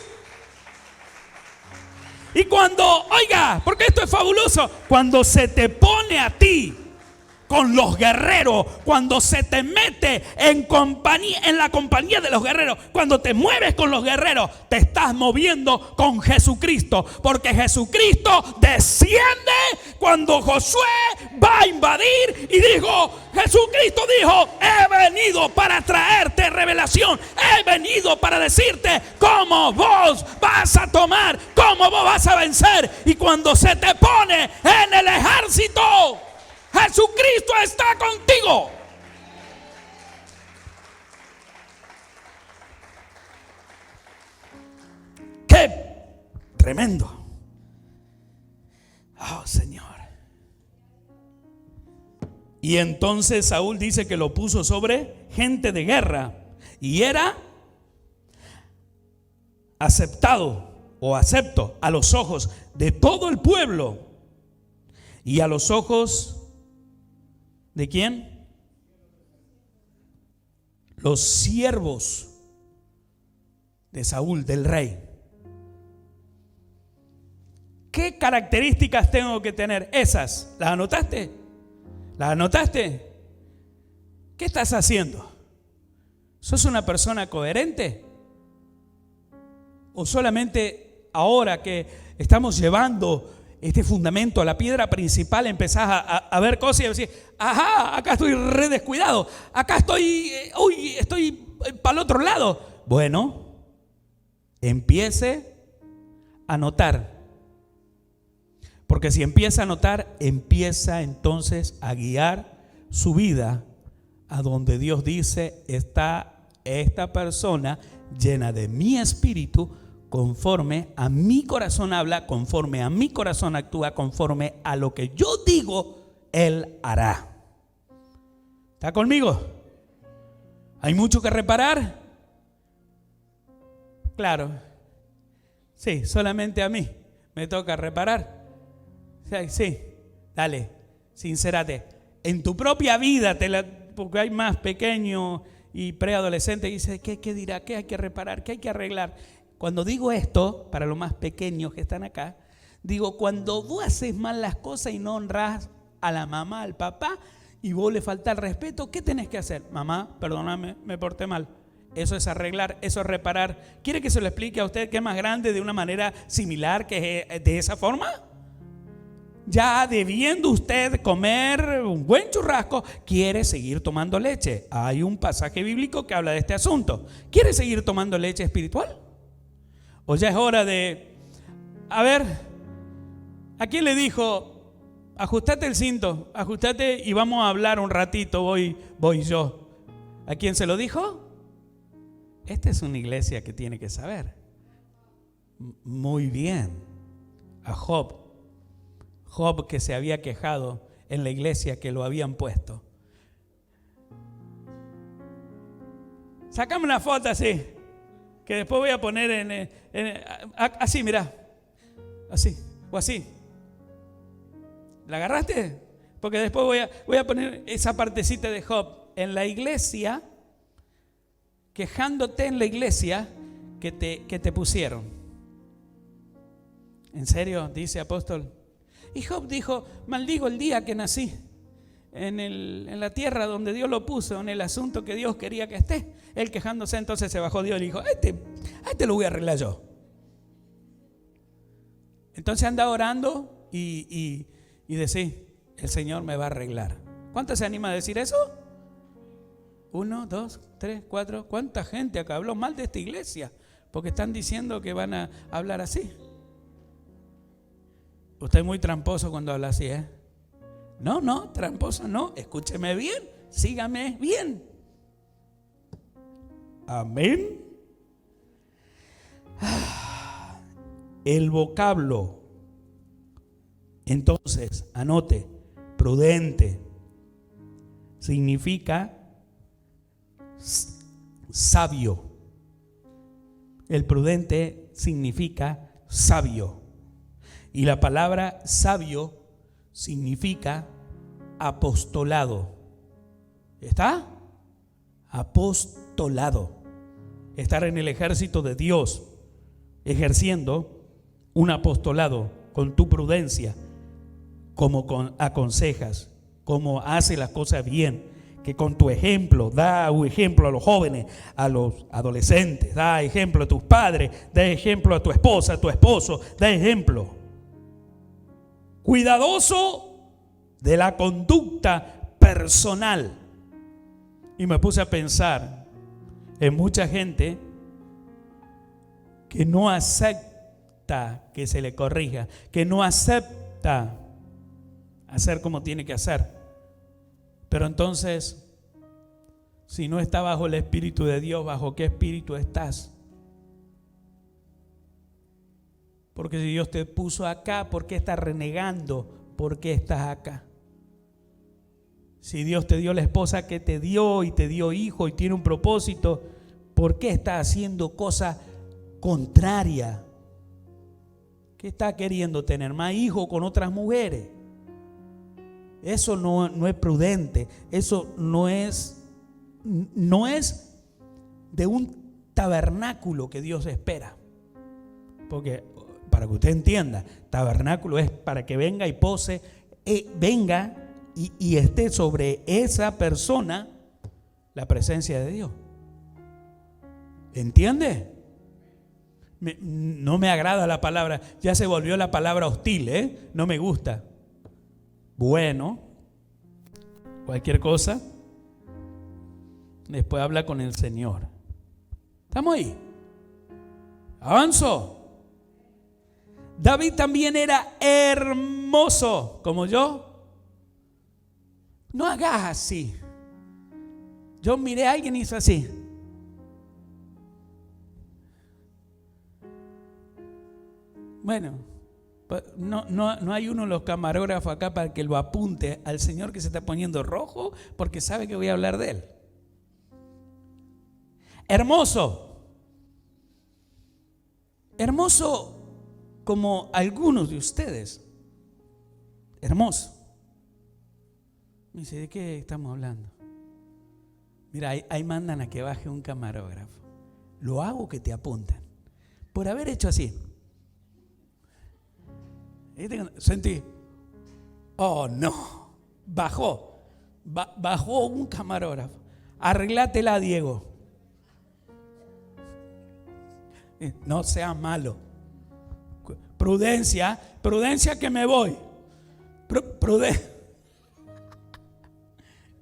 Y cuando, oiga, porque esto es fabuloso, cuando se te pone a ti con los guerreros, cuando se te mete en la compañía de los guerreros, cuando te mueves con los guerreros, te estás moviendo con Jesucristo, porque Jesucristo desciende cuando Josué va a invadir y Jesucristo dijo: he venido para traerte revelación, he venido para decirte cómo vos vas a tomar, cómo vos vas a vencer. Y cuando se te pone en el ejército, Jesucristo está contigo. ¡Qué tremendo! Oh, Señor. Y entonces Saúl dice que lo puso sobre gente de guerra y era aceptado o acepto a los ojos de todo el pueblo y a los ojos ¿de quién? Los siervos de Saúl, del rey. ¿Qué características tengo que tener? Esas. ¿Las anotaste? ¿Las anotaste? ¿Qué estás haciendo? ¿Sos una persona coherente? ¿O solamente ahora que estamos llevando este fundamento, la piedra principal, empezás a ver cosas y a decir, ajá, acá estoy re descuidado, acá estoy para el otro lado. Bueno, empiece a notar. Porque si empieza a notar, empieza entonces a guiar su vida a donde Dios dice, está esta persona llena de mi espíritu, conforme a mi corazón habla, conforme a mi corazón actúa, conforme a lo que yo digo, Él hará. ¿Está conmigo? ¿Hay mucho que reparar? Claro. Sí, solamente a mí me toca reparar. Sí, dale, sincérate. En tu propia vida, porque hay más pequeño y preadolescente, y dice, ¿qué dirá? ¿Qué hay que reparar? ¿Qué hay que arreglar? Cuando digo esto, para los más pequeños que están acá, digo, cuando vos haces mal las cosas y no honrás a la mamá, al papá, y vos le falta el respeto, ¿qué tenés que hacer? Mamá, perdóname, me porté mal. Eso es arreglar, eso es reparar. ¿Quiere que se lo explique a usted que es más grande de una manera similar, que es de esa forma? Ya debiendo usted comer un buen churrasco, quiere seguir tomando leche. Hay un pasaje bíblico que habla de este asunto. ¿Quiere seguir tomando leche espiritual? ¿O ya es hora de... A ver, ¿a quién le dijo? Ajustate el cinto, ajustate y vamos a hablar un ratito, voy yo. ¿A quién se lo dijo? Esta es una iglesia que tiene que saber. Muy bien. A Job. Job, que se había quejado en la iglesia que lo habían puesto. Sácame una foto así, que después voy a poner así, mira, así o así. ¿La agarraste? Porque después voy a poner esa partecita de Job en la iglesia, quejándote en la iglesia que te pusieron. ¿En serio? Dice apóstol. Y Job dijo, maldigo el día que nací en la tierra donde Dios lo puso, en el asunto que Dios quería que esté. Él quejándose, entonces se bajó Dios y dijo, a este lo voy a arreglar yo. Entonces anda orando y decir, el Señor me va a arreglar. ¿Cuántos se anima a decir eso? 1, 2, 3, 4. ¿Cuánta gente acá habló mal de esta iglesia? Porque están diciendo que van a hablar así. Usted es muy tramposo cuando habla así, ¿eh? No, tramposo no. Escúcheme bien, sígame bien. Amén. El vocablo, entonces, anote, prudente, significa sabio. El prudente significa sabio. Y la palabra sabio significa apostolado. ¿Está? Apostolado. Estar en el ejército de Dios, ejerciendo un apostolado con tu prudencia, como aconsejas, como haces las cosas bien, que con tu ejemplo, da un ejemplo a los jóvenes, a los adolescentes, da ejemplo a tus padres, da ejemplo a tu esposa, a tu esposo, da ejemplo. Cuidadoso de la conducta personal. Y me puse a pensar en mucha gente que no acepta que se le corrija, que no acepta hacer como tiene que hacer. Pero entonces, si no está bajo el Espíritu de Dios, ¿bajo qué espíritu estás? Porque si Dios te puso acá, ¿por qué estás renegando? ¿Por qué estás acá? Si Dios te dio la esposa que te dio y te dio hijo y tiene un propósito, ¿por qué estás haciendo cosas contrarias? ¿Qué está queriendo tener? ¿Más hijos con otras mujeres? Eso no es prudente. Eso no es de un tabernáculo que Dios espera. Porque, para que usted entienda, tabernáculo es para que venga y pose, venga y esté sobre esa persona la presencia de Dios. ¿Entiende? No me agrada la palabra, ya se volvió la palabra hostil, no me gusta. Bueno, cualquier cosa, después habla con el Señor. ¿Estamos ahí? Avanzo. David también era hermoso, como yo. No hagas así. Yo miré a alguien y hizo así. Bueno, no hay uno de los camarógrafos acá para que lo apunte al señor que se está poniendo rojo porque sabe que voy a hablar de él. Hermoso. Hermoso como algunos de ustedes. Hermoso. Me dice, ¿de qué estamos hablando? Mira, ahí mandan a que baje un camarógrafo. Lo hago que te apuntan. Por haber hecho así. Sentí. Oh, no. Bajó un camarógrafo. Arreglátela, Diego. No seas malo. Prudencia que me voy.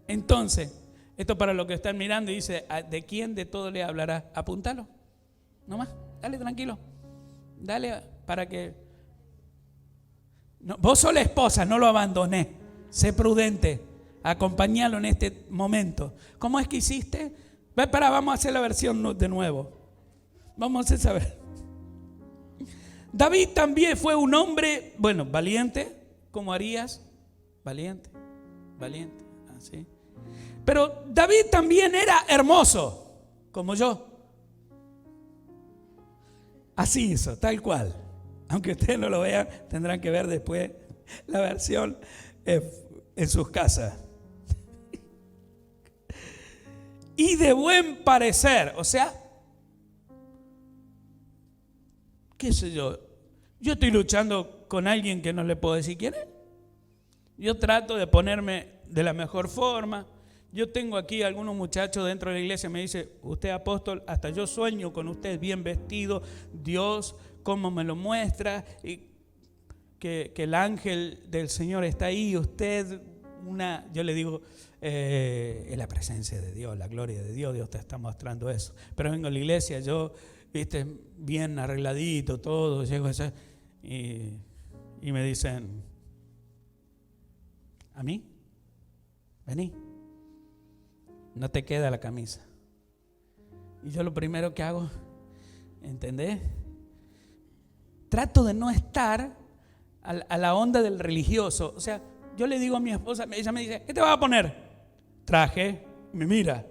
Entonces, esto para los que están mirando y dice, ¿de quién de todo le hablará? Apúntalo. Nomás, dale tranquilo. Dale para que... No, vos sos la esposa, no lo abandoné. Sé prudente. Acompañalo en este momento. ¿Cómo es que hiciste? Vamos a hacer la versión de nuevo. Vamos a hacer saber. David también fue un hombre, bueno, valiente, como Arías. Valiente. Así. Pero David también era hermoso, como yo. Así hizo, tal cual. Aunque ustedes no lo vean, tendrán que ver después la versión en sus casas. Y de buen parecer, o sea, qué sé yo estoy luchando con alguien que no le puedo decir quién es. Yo trato de ponerme de la mejor forma. Yo tengo aquí algunos muchachos dentro de la iglesia, me dice, usted apóstol, hasta yo sueño con usted bien vestido, Dios cómo me lo muestra, y que el ángel del Señor está ahí, usted, yo le digo, es la presencia de Dios, la gloria de Dios, Dios te está mostrando eso. Pero vengo a la iglesia, yo, bien arregladito, todo, llego allá y me dicen, ¿a mí? Vení, no te queda la camisa. Y yo lo primero que hago, ¿entendés? Trato de no estar a la onda del religioso. O sea, yo le digo a mi esposa, ella me dice, ¿qué te vas a poner? Traje, me mira.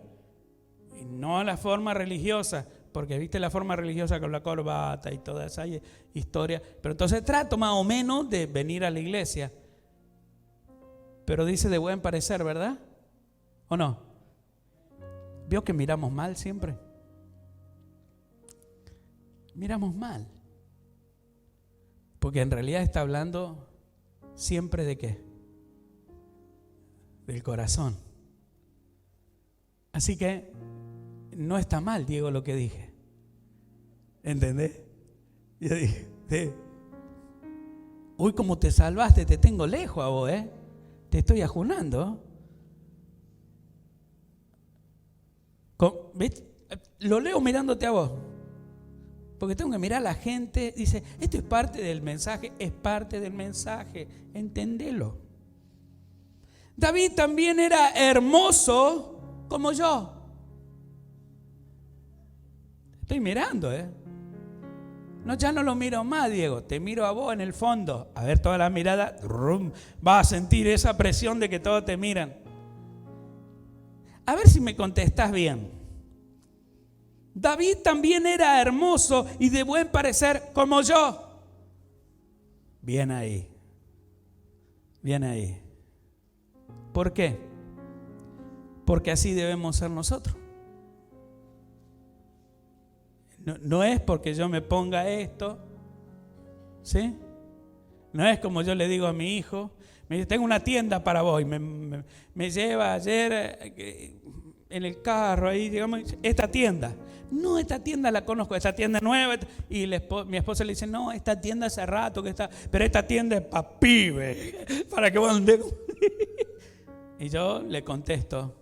Y no a la forma religiosa, porque viste la forma religiosa con la corbata y toda esa historia. Pero entonces trato más o menos de venir a la iglesia. Pero dice de buen parecer, ¿verdad? ¿O no? ¿Vio que miramos mal siempre? Miramos mal. Porque en realidad está hablando siempre de qué? Del corazón. Así que no está mal, Diego, lo que dije. ¿Entendés? Yo dije, uy, como te salvaste, te tengo lejos a vos, te estoy ajunando. ¿Ves? Lo leo mirándote a vos. Porque tengo que mirar a la gente. Dice, esto es parte del mensaje. Es parte del mensaje. Entendelo. David también era hermoso como yo. Estoy mirando, No, ya no lo miro más, Diego. Te miro a vos en el fondo. A ver toda la mirada. Vas a sentir esa presión de que todos te miran. A ver si me contestás bien. David también era hermoso y de buen parecer como yo. Bien ahí. Bien ahí. ¿Por qué? Porque así debemos ser nosotros. No es porque yo me ponga esto, ¿sí? No es como yo le digo a mi hijo, me dice, tengo una tienda para vos, y me lleva ayer, en el carro, ahí digamos, esta tienda. No, esta tienda la conozco, esta tienda es nueva. Y mi esposa le dice, no, esta tienda hace rato que está, pero esta tienda es para pibe, para que van de... Y yo le contesto,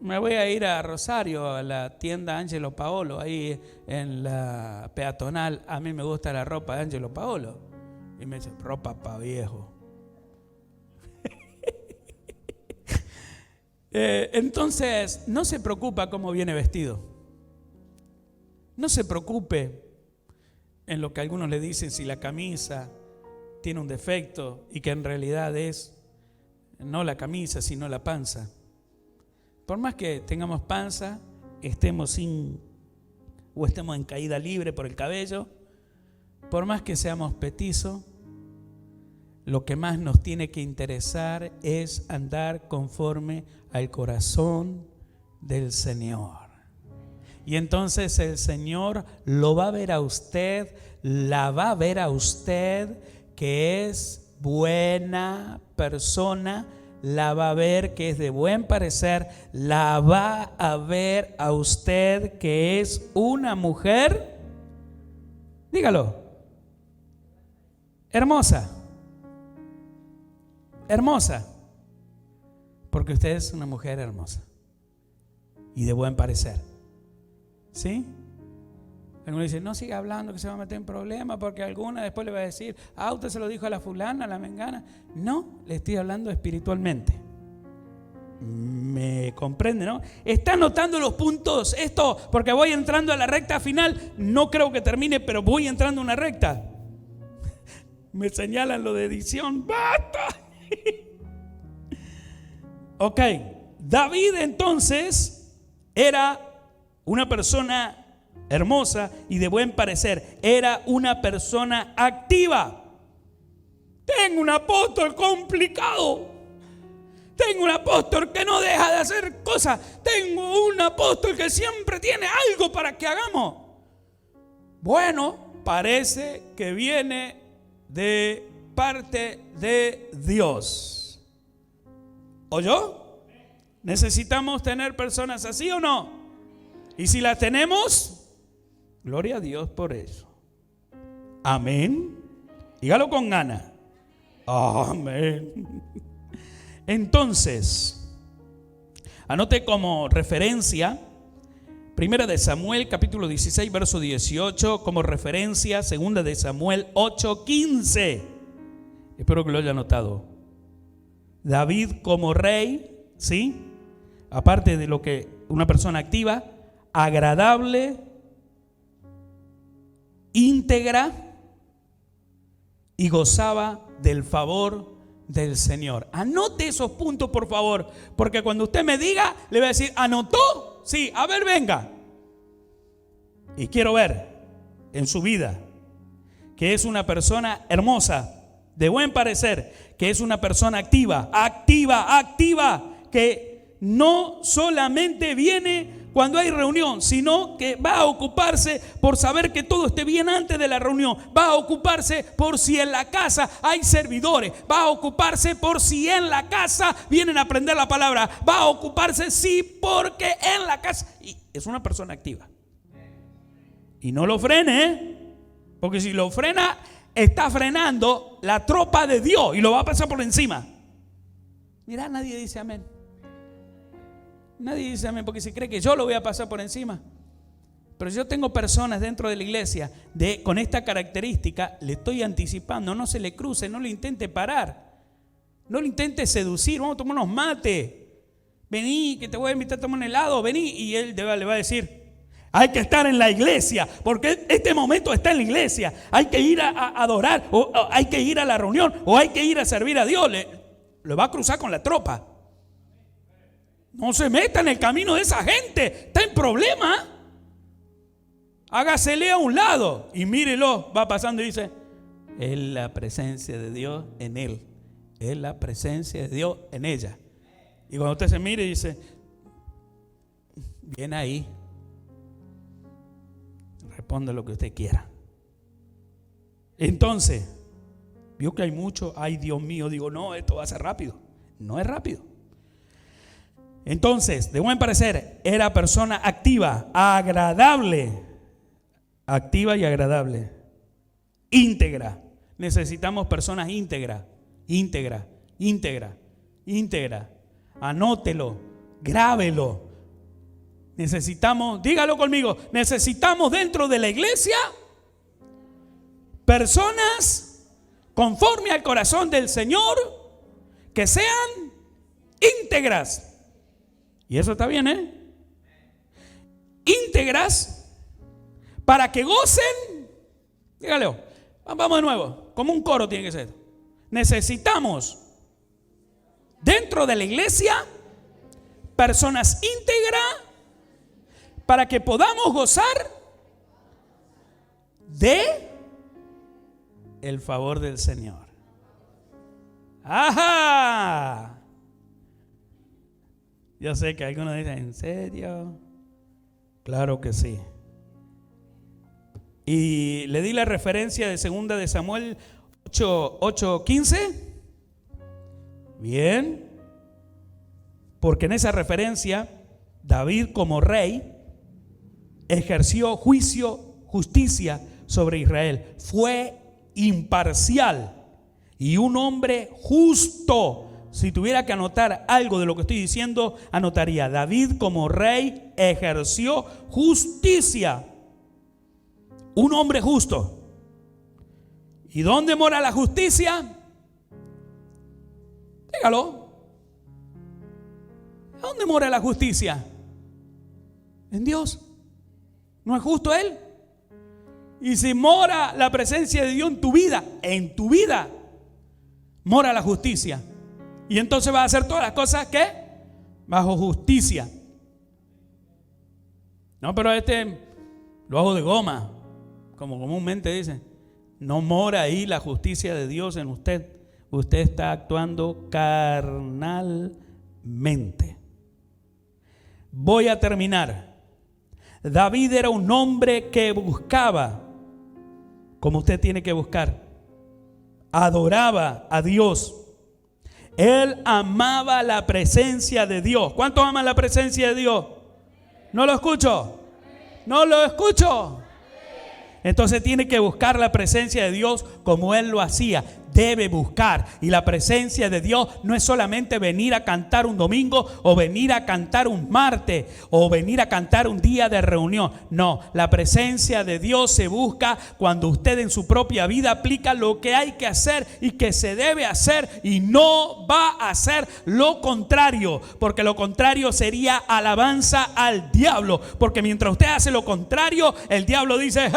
me voy a ir a Rosario, a la tienda Angelo Paolo, ahí en la peatonal. A mí me gusta la ropa de Angelo Paolo. Y me dice, ropa para viejo. Entonces, no se preocupa cómo viene vestido. No se preocupe en lo que algunos le dicen si la camisa tiene un defecto y que en realidad es no la camisa, sino la panza. Por más que tengamos panza, estemos en caída libre por el cabello, por más que seamos petizos, lo que más nos tiene que interesar es andar conforme al corazón del Señor. Y entonces el Señor lo va a ver a usted, la va a ver a usted que es buena persona, la va a ver que es de buen parecer, la va a ver a usted que es una mujer, dígalo, hermosa. Hermosa, porque usted es una mujer hermosa y de buen parecer. ¿Sí? Algunos dicen, no siga hablando que se va a meter en problemas, porque alguna después le va a decir, usted se lo dijo a la fulana, a la mengana. No, le estoy hablando espiritualmente. ¿Me comprende, no? ¿Está anotando los puntos? Esto, porque voy entrando a la recta final, no creo que termine, pero voy entrando a una recta. Me señalan lo de edición. ¡Basta! Ok, David entonces era una persona hermosa y de buen parecer, era una persona activa. Tengo un apóstol complicado, tengo un apóstol que no deja de hacer cosas, tengo un apóstol que siempre tiene algo para que hagamos. Bueno, parece que viene de parte de Dios. ¿Oyó? ¿Necesitamos tener personas así o no? Y si las tenemos, gloria a Dios por eso. Amén. Dígalo con ganas. Amén. Entonces, anote como referencia Primera de Samuel capítulo 16 verso 18, como referencia Segunda de Samuel 8:15. Espero que lo haya notado. David como rey, ¿sí? Aparte de lo que una persona activa, agradable, íntegra y gozaba del favor del Señor. Anote esos puntos, por favor, porque cuando usted me diga, le voy a decir, ¿anotó? Sí, a ver, venga. Y quiero ver en su vida que es una persona hermosa, de buen parecer, que es una persona activa, que no solamente viene cuando hay reunión, sino que va a ocuparse por saber que todo esté bien antes de la reunión, va a ocuparse por si en la casa hay servidores, va a ocuparse por si en la casa vienen a aprender la palabra, va a ocuparse sí porque en la casa, y es una persona activa. Y no lo frene, porque si lo frena, está frenando la tropa de Dios y lo va a pasar por encima. Mira, nadie dice amén. Nadie dice amén porque se cree que yo lo voy a pasar por encima. Pero yo tengo personas dentro de la iglesia con esta característica, le estoy anticipando, no se le cruce, no le intente parar, no le intente seducir, vamos a tomar unos mates, vení que te voy a invitar a tomar un helado, vení, y él le va a decir, hay que estar en la iglesia, porque este momento está en la iglesia, hay que ir a adorar, o hay que ir a la reunión, o hay que ir a servir a Dios, le va a cruzar con la tropa. No se meta en el camino de esa gente, está en problema. Hágasele a un lado y mírelo, va pasando y dice, es la presencia de Dios en él, es la presencia de Dios en ella. Y cuando usted se mire y dice, bien ahí, responda lo que usted quiera. Entonces, vio que hay mucho, ay Dios mío, digo, no, esto va a ser rápido. No es rápido. Entonces, de buen parecer, era persona activa, agradable, activa y agradable, íntegra. Necesitamos personas íntegras, íntegra. Anótelo, grábelo. Necesitamos, dígalo conmigo, necesitamos dentro de la iglesia personas conforme al corazón del Señor que sean íntegras. Y eso está bien, ¿eh? Íntegras para que gocen. Dígalo, vamos de nuevo, como un coro tiene que ser. Necesitamos dentro de la iglesia personas íntegras para que podamos gozar de el favor del Señor. ¡Ajá! Yo sé que algunos dicen, ¿en serio? Claro que sí. Y le di la referencia de 2 de Samuel 8:15. Bien. Porque en esa referencia, David como rey ejerció justicia sobre Israel. Fue imparcial y un hombre justo. Si tuviera que anotar algo de lo que estoy diciendo, anotaría: David como rey ejerció justicia. Un hombre justo. ¿Y dónde mora la justicia? Dígalo. ¿Dónde mora la justicia? En Dios. ¿No es justo Él? Y si mora la presencia de Dios en tu vida mora la justicia. Y entonces vas a hacer todas las cosas que bajo justicia. No, pero lo hago de goma, como comúnmente dicen. No mora ahí la justicia de Dios en usted. Usted está actuando carnalmente. Voy a terminar. David era un hombre que buscaba, como usted tiene que buscar. Adoraba a Dios. Él amaba la presencia de Dios. ¿Cuántos aman la presencia de Dios? No lo escucho. No lo escucho. Entonces tiene que buscar la presencia de Dios como Él lo hacía. Debe buscar. Y la presencia de Dios no es solamente venir a cantar un domingo, o venir a cantar un martes, o venir a cantar un día de reunión. No, la presencia de Dios se busca cuando usted en su propia vida aplica lo que hay que hacer y que se debe hacer, y no va a hacer lo contrario, porque lo contrario sería alabanza al diablo. Porque mientras usted hace lo contrario, el diablo dice: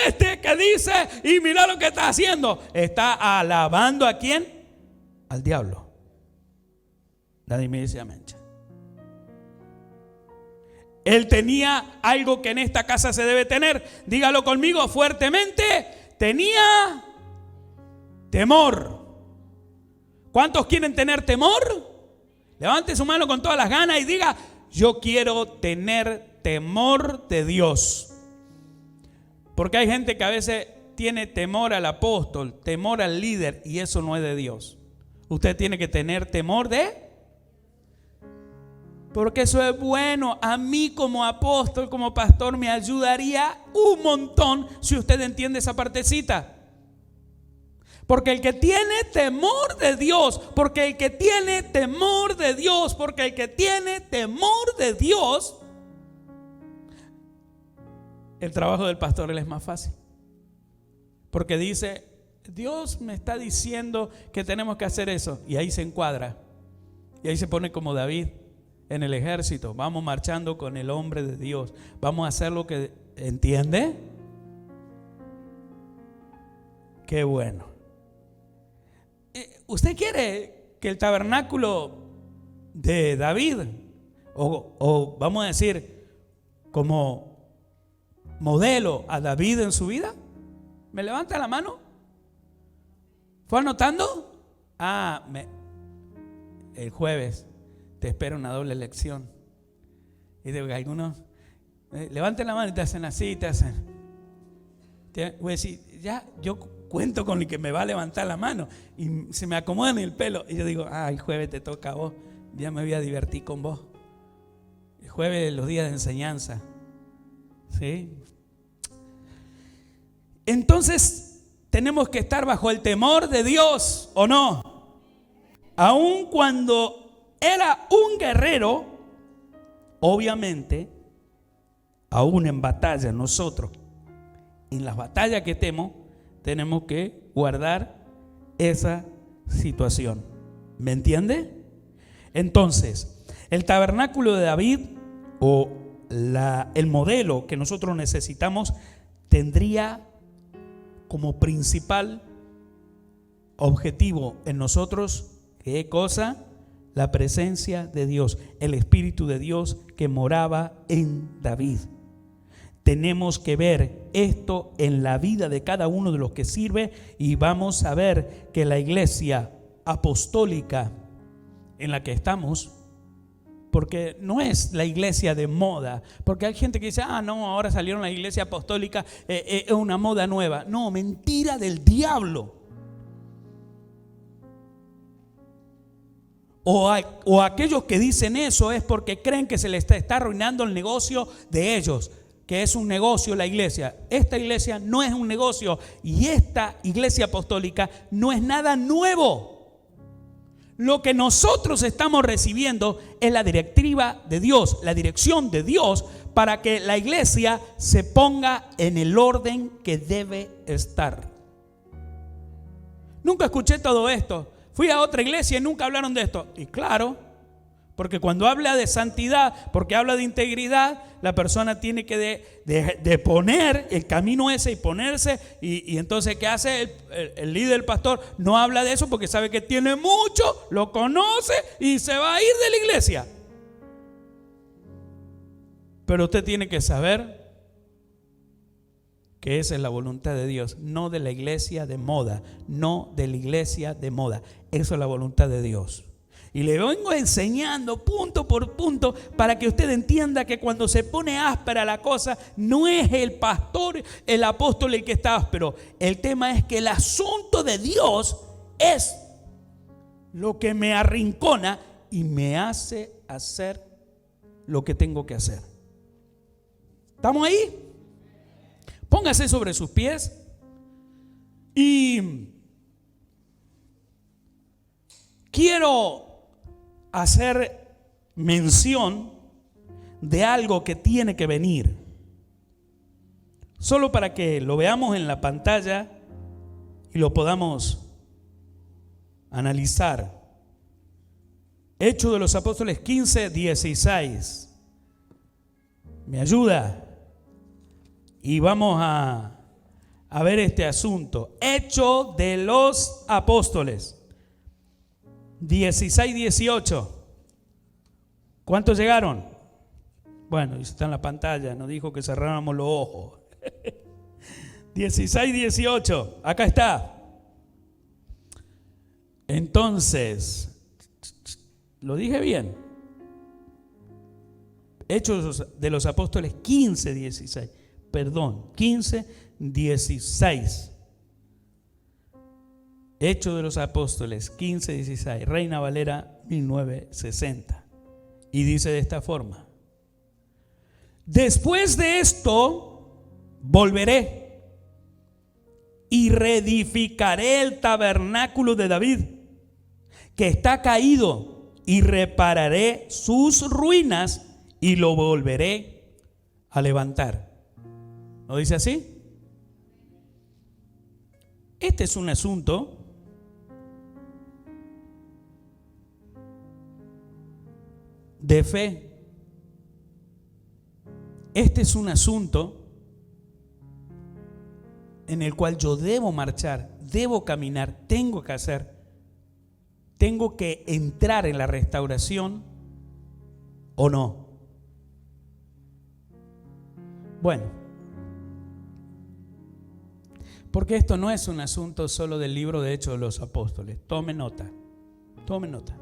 este que dice, y mira lo que está haciendo. Está alabando ¿a quién? Al diablo. Nadie me dice amén. Él tenía algo que en esta casa se debe tener. Dígalo conmigo fuertemente. Tenía temor. ¿Cuántos quieren tener temor? Levante su mano con todas las ganas y diga: yo quiero tener temor de Dios. Porque hay gente que a veces tiene temor al apóstol, temor al líder, y eso no es de Dios. Usted tiene que tener temor porque eso es bueno. A mí como apóstol, como pastor, me ayudaría un montón si usted entiende esa partecita. Porque el que tiene temor de Dios, porque el que tiene temor de Dios, porque el que tiene temor de Dios, el trabajo del pastor es más fácil. Porque dice: Dios me está diciendo que tenemos que hacer eso. Y ahí se encuadra. Y ahí se pone como David en el ejército. Vamos marchando con el hombre de Dios. Vamos a hacer lo que entiende. Qué bueno. ¿Usted quiere que el tabernáculo de David, o vamos a decir como modelo a David en su vida? ¿Me levanta la mano? ¿Fue anotando? El jueves te espera una doble lección. Y de algunos levanten la mano y te hacen así, te hacen. Voy a decir: ya, yo cuento con el que me va a levantar la mano. Y se me acomodan el pelo. Y yo digo: el jueves te toca a vos. Ya me voy a divertir con vos. El jueves, los días de enseñanza. ¿Sí? Entonces, tenemos que estar bajo el temor de Dios, ¿o no? Aun cuando era un guerrero, obviamente, aún en batalla, nosotros, en las batallas que tenemos que guardar esa situación. ¿Me entiende? Entonces, el tabernáculo de David o el modelo que nosotros necesitamos tendría como principal objetivo en nosotros, ¿qué cosa? La presencia de Dios, el Espíritu de Dios que moraba en David. Tenemos que ver esto en la vida de cada uno de los que sirve y vamos a ver que la iglesia apostólica en la que estamos, porque no es la iglesia de moda, porque hay gente que dice, no, ahora salieron la iglesia apostólica, es una moda nueva. No, mentira del diablo. O aquellos que dicen eso es porque creen que se les está arruinando el negocio de ellos, que es un negocio la iglesia. Esta iglesia no es un negocio y esta iglesia apostólica no es nada nuevo. Lo que nosotros estamos recibiendo es la directiva de Dios, la dirección de Dios para que la iglesia se ponga en el orden que debe estar. Nunca escuché todo esto. Fui a otra iglesia y nunca hablaron de esto. Y claro, porque cuando habla de santidad, porque habla de integridad, la persona tiene que de poner el camino ese y ponerse. Y entonces, ¿qué hace el líder, el pastor? No habla de eso porque sabe que tiene mucho, lo conoce y se va a ir de la iglesia. Pero usted tiene que saber que esa es la voluntad de Dios, no de la iglesia de moda, no de la iglesia de moda. Eso es la voluntad de Dios. Y le vengo enseñando punto por punto para que usted entienda que cuando se pone áspera la cosa, no es el pastor, el apóstol el que está áspero. El tema es que el asunto de Dios es lo que me arrincona y me hace hacer lo que tengo que hacer. ¿Estamos ahí? Póngase sobre sus pies y quiero hacer mención de algo que tiene que venir, solo para que lo veamos en la pantalla y lo podamos analizar. Hechos de los Apóstoles 15:16. ¿Me ayuda? Y vamos a ver este asunto. Hechos de los Apóstoles 16:18. ¿Cuántos llegaron? Bueno, está en la pantalla, nos dijo que cerráramos los ojos. 16:18, acá está. Entonces, ¿lo dije bien? Hechos de los Apóstoles 15:16. Perdón, 15:16. Hechos de los Apóstoles 15:16, Reina Valera 1960. Y dice de esta forma: después de esto volveré y reedificaré el tabernáculo de David, que está caído, y repararé sus ruinas y lo volveré a levantar. ¿No dice así? Este es un asunto de fe. Este es un asunto en el cual yo debo marchar, debo caminar, tengo que hacer, tengo que entrar en la restauración o no. Bueno, porque esto no es un asunto solo del libro de Hechos de los Apóstoles. Tome nota, tome nota.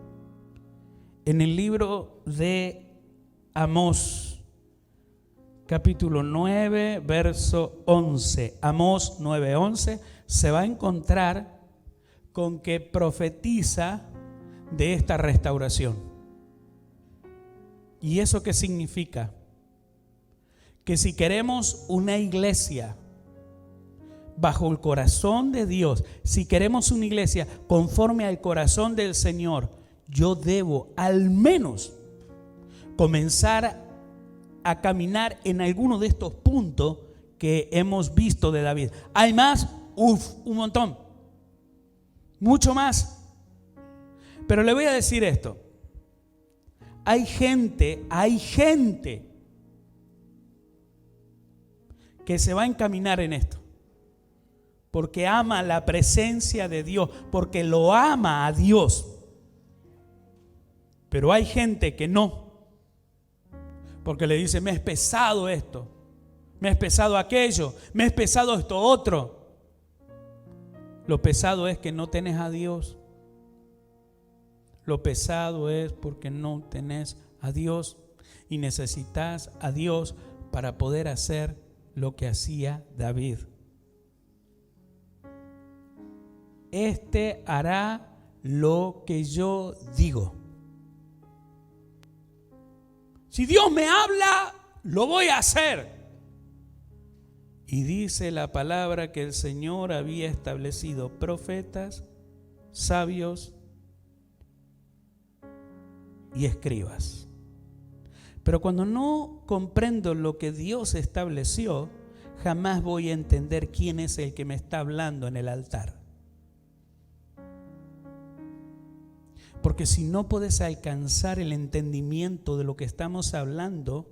En el libro de Amós, capítulo 9, verso 11, Amós 9:11, se va a encontrar con que profetiza de esta restauración. ¿Y eso qué significa? Que si queremos una iglesia bajo el corazón de Dios, si queremos una iglesia conforme al corazón del Señor, yo debo al menos comenzar a caminar en alguno de estos puntos que hemos visto de David. Hay más, un montón, mucho más. Pero le voy a decir esto: hay gente que se va a encaminar en esto porque ama la presencia de Dios, porque lo ama a Dios. Pero hay gente que no, porque le dice: me es pesado esto, me es pesado aquello, me es pesado esto otro. Lo pesado es que no tenés a Dios. Lo pesado es porque no tenés a Dios y necesitas a Dios para poder hacer lo que hacía David. Este hará lo que yo digo. Si Dios me habla, lo voy a hacer. Y dice la palabra que el Señor había establecido profetas, sabios y escribas. Pero cuando no comprendo lo que Dios estableció, jamás voy a entender quién es el que me está hablando en el altar. Porque si no puedes alcanzar el entendimiento de lo que estamos hablando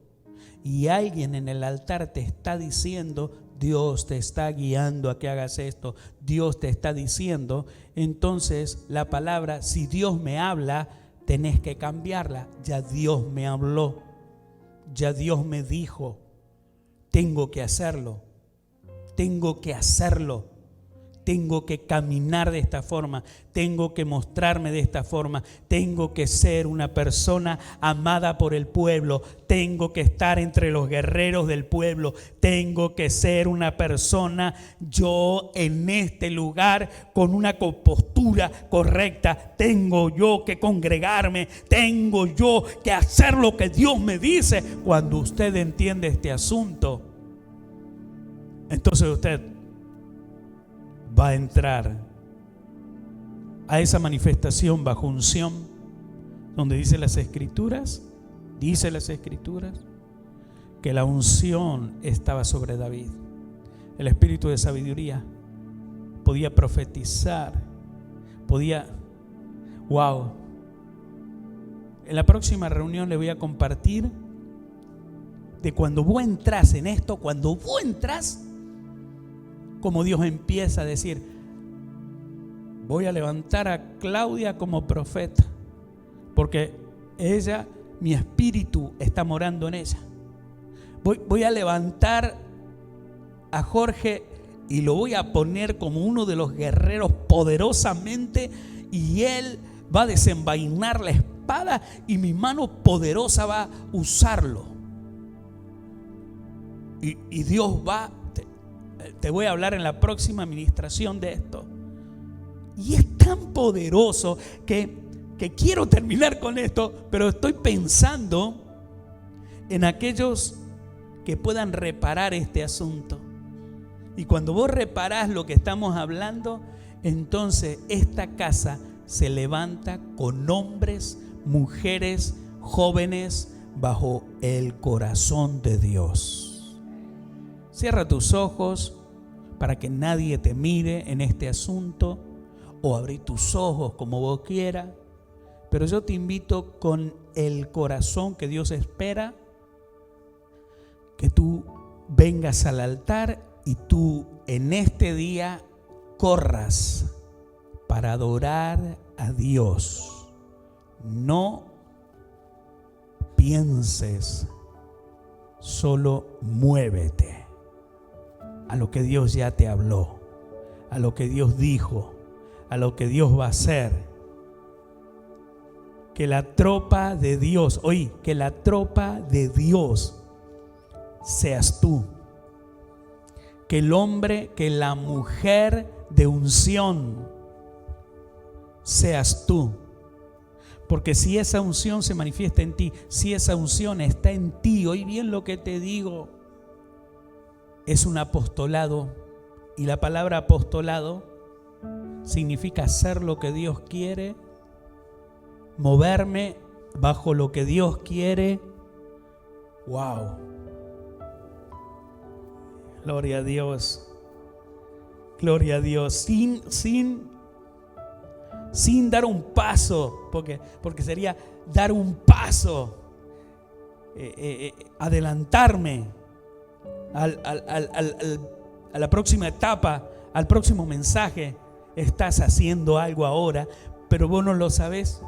y alguien en el altar te está diciendo: Dios te está guiando a que hagas esto, Dios te está diciendo, entonces la palabra, si Dios me habla, tenés que cambiarla. Ya Dios me habló, ya Dios me dijo, tengo que hacerlo, tengo que hacerlo. Tengo que caminar de esta forma, tengo que mostrarme de esta forma, tengo que ser una persona amada por el pueblo, tengo que estar entre los guerreros del pueblo, tengo que ser una persona yo en este lugar con una postura correcta, tengo yo que congregarme, tengo yo que hacer lo que Dios me dice. Cuando usted entiende este asunto, entonces usted va a entrar a esa manifestación bajo unción, donde dice las escrituras, que la unción estaba sobre David. El espíritu de sabiduría, podía profetizar, wow. En la próxima reunión le voy a compartir de cuando vos entras en esto, cuando vos entras, como Dios empieza a decir: voy a levantar a Claudia como profeta, porque ella, mi espíritu está morando en ella. Voy a levantar a Jorge y lo voy a poner como uno de los guerreros poderosamente, y él va a desenvainar la espada y mi mano poderosa va a usarlo. Y Dios va. Te voy a hablar en la próxima administración de esto. Y es tan poderoso que quiero terminar con esto, pero estoy pensando en aquellos que puedan reparar este asunto. Y cuando vos reparás lo que estamos hablando, entonces esta casa se levanta con hombres, mujeres, jóvenes bajo el corazón de Dios. Cierra tus ojos para que nadie te mire en este asunto, o abrí tus ojos como vos quieras, pero yo te invito con el corazón que Dios espera, que tú vengas al altar y tú en este día corras para adorar a Dios. No pienses, solo muévete a lo que Dios ya te habló, a lo que Dios dijo, a lo que Dios va a hacer. Que la tropa de Dios, que la tropa de Dios seas tú. Que el hombre, que la mujer de unción seas tú. Porque si esa unción se manifiesta en ti, si esa unción está en ti, oí bien lo que te digo, es un apostolado. Y la palabra apostolado significa hacer lo que Dios quiere, moverme bajo lo que Dios quiere. ¡Wow! Gloria a Dios. Gloria a Dios. Sin dar un paso, porque sería dar un paso, adelantarme a la próxima etapa, al próximo mensaje. Estás haciendo algo ahora, pero vos no lo sabés.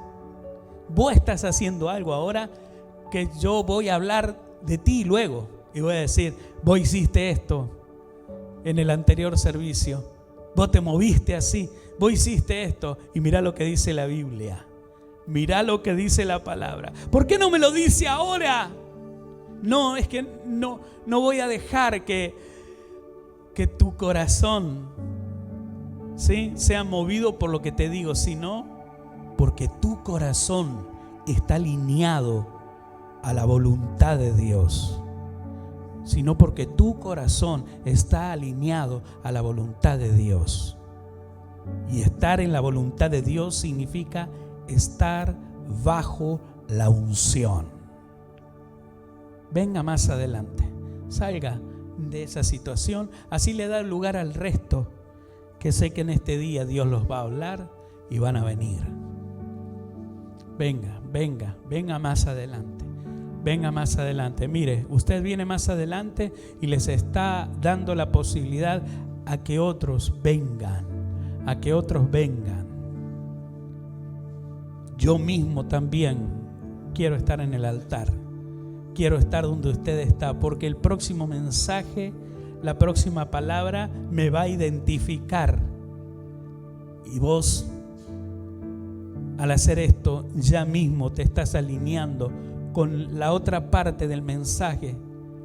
Vos estás haciendo algo ahora que yo voy a hablar de ti luego y voy a decir: vos hiciste esto en el anterior servicio, vos te moviste así, vos hiciste esto, y mirá lo que dice la Biblia, mirá lo que dice la palabra. ¿Por qué no me lo dice ahora? No, es que no voy a dejar que tu corazón, ¿sí?, sea movido por lo que te digo, sino porque tu corazón está alineado a la voluntad de Dios. Sino porque tu corazón está alineado a la voluntad de Dios. Y estar en la voluntad de Dios significa estar bajo la unción. Venga más adelante, salga de esa situación, así le da lugar al resto, que sé que en este día Dios los va a hablar y van a venir. Venga más adelante. Venga más adelante. Mire, usted viene más adelante y les está dando la posibilidad a que otros vengan. A que otros vengan. Yo mismo también quiero estar en el altar. Quiero estar donde usted está, porque el próximo mensaje, la próxima palabra me va a identificar. Y vos, al hacer esto, ya mismo te estás alineando con la otra parte del mensaje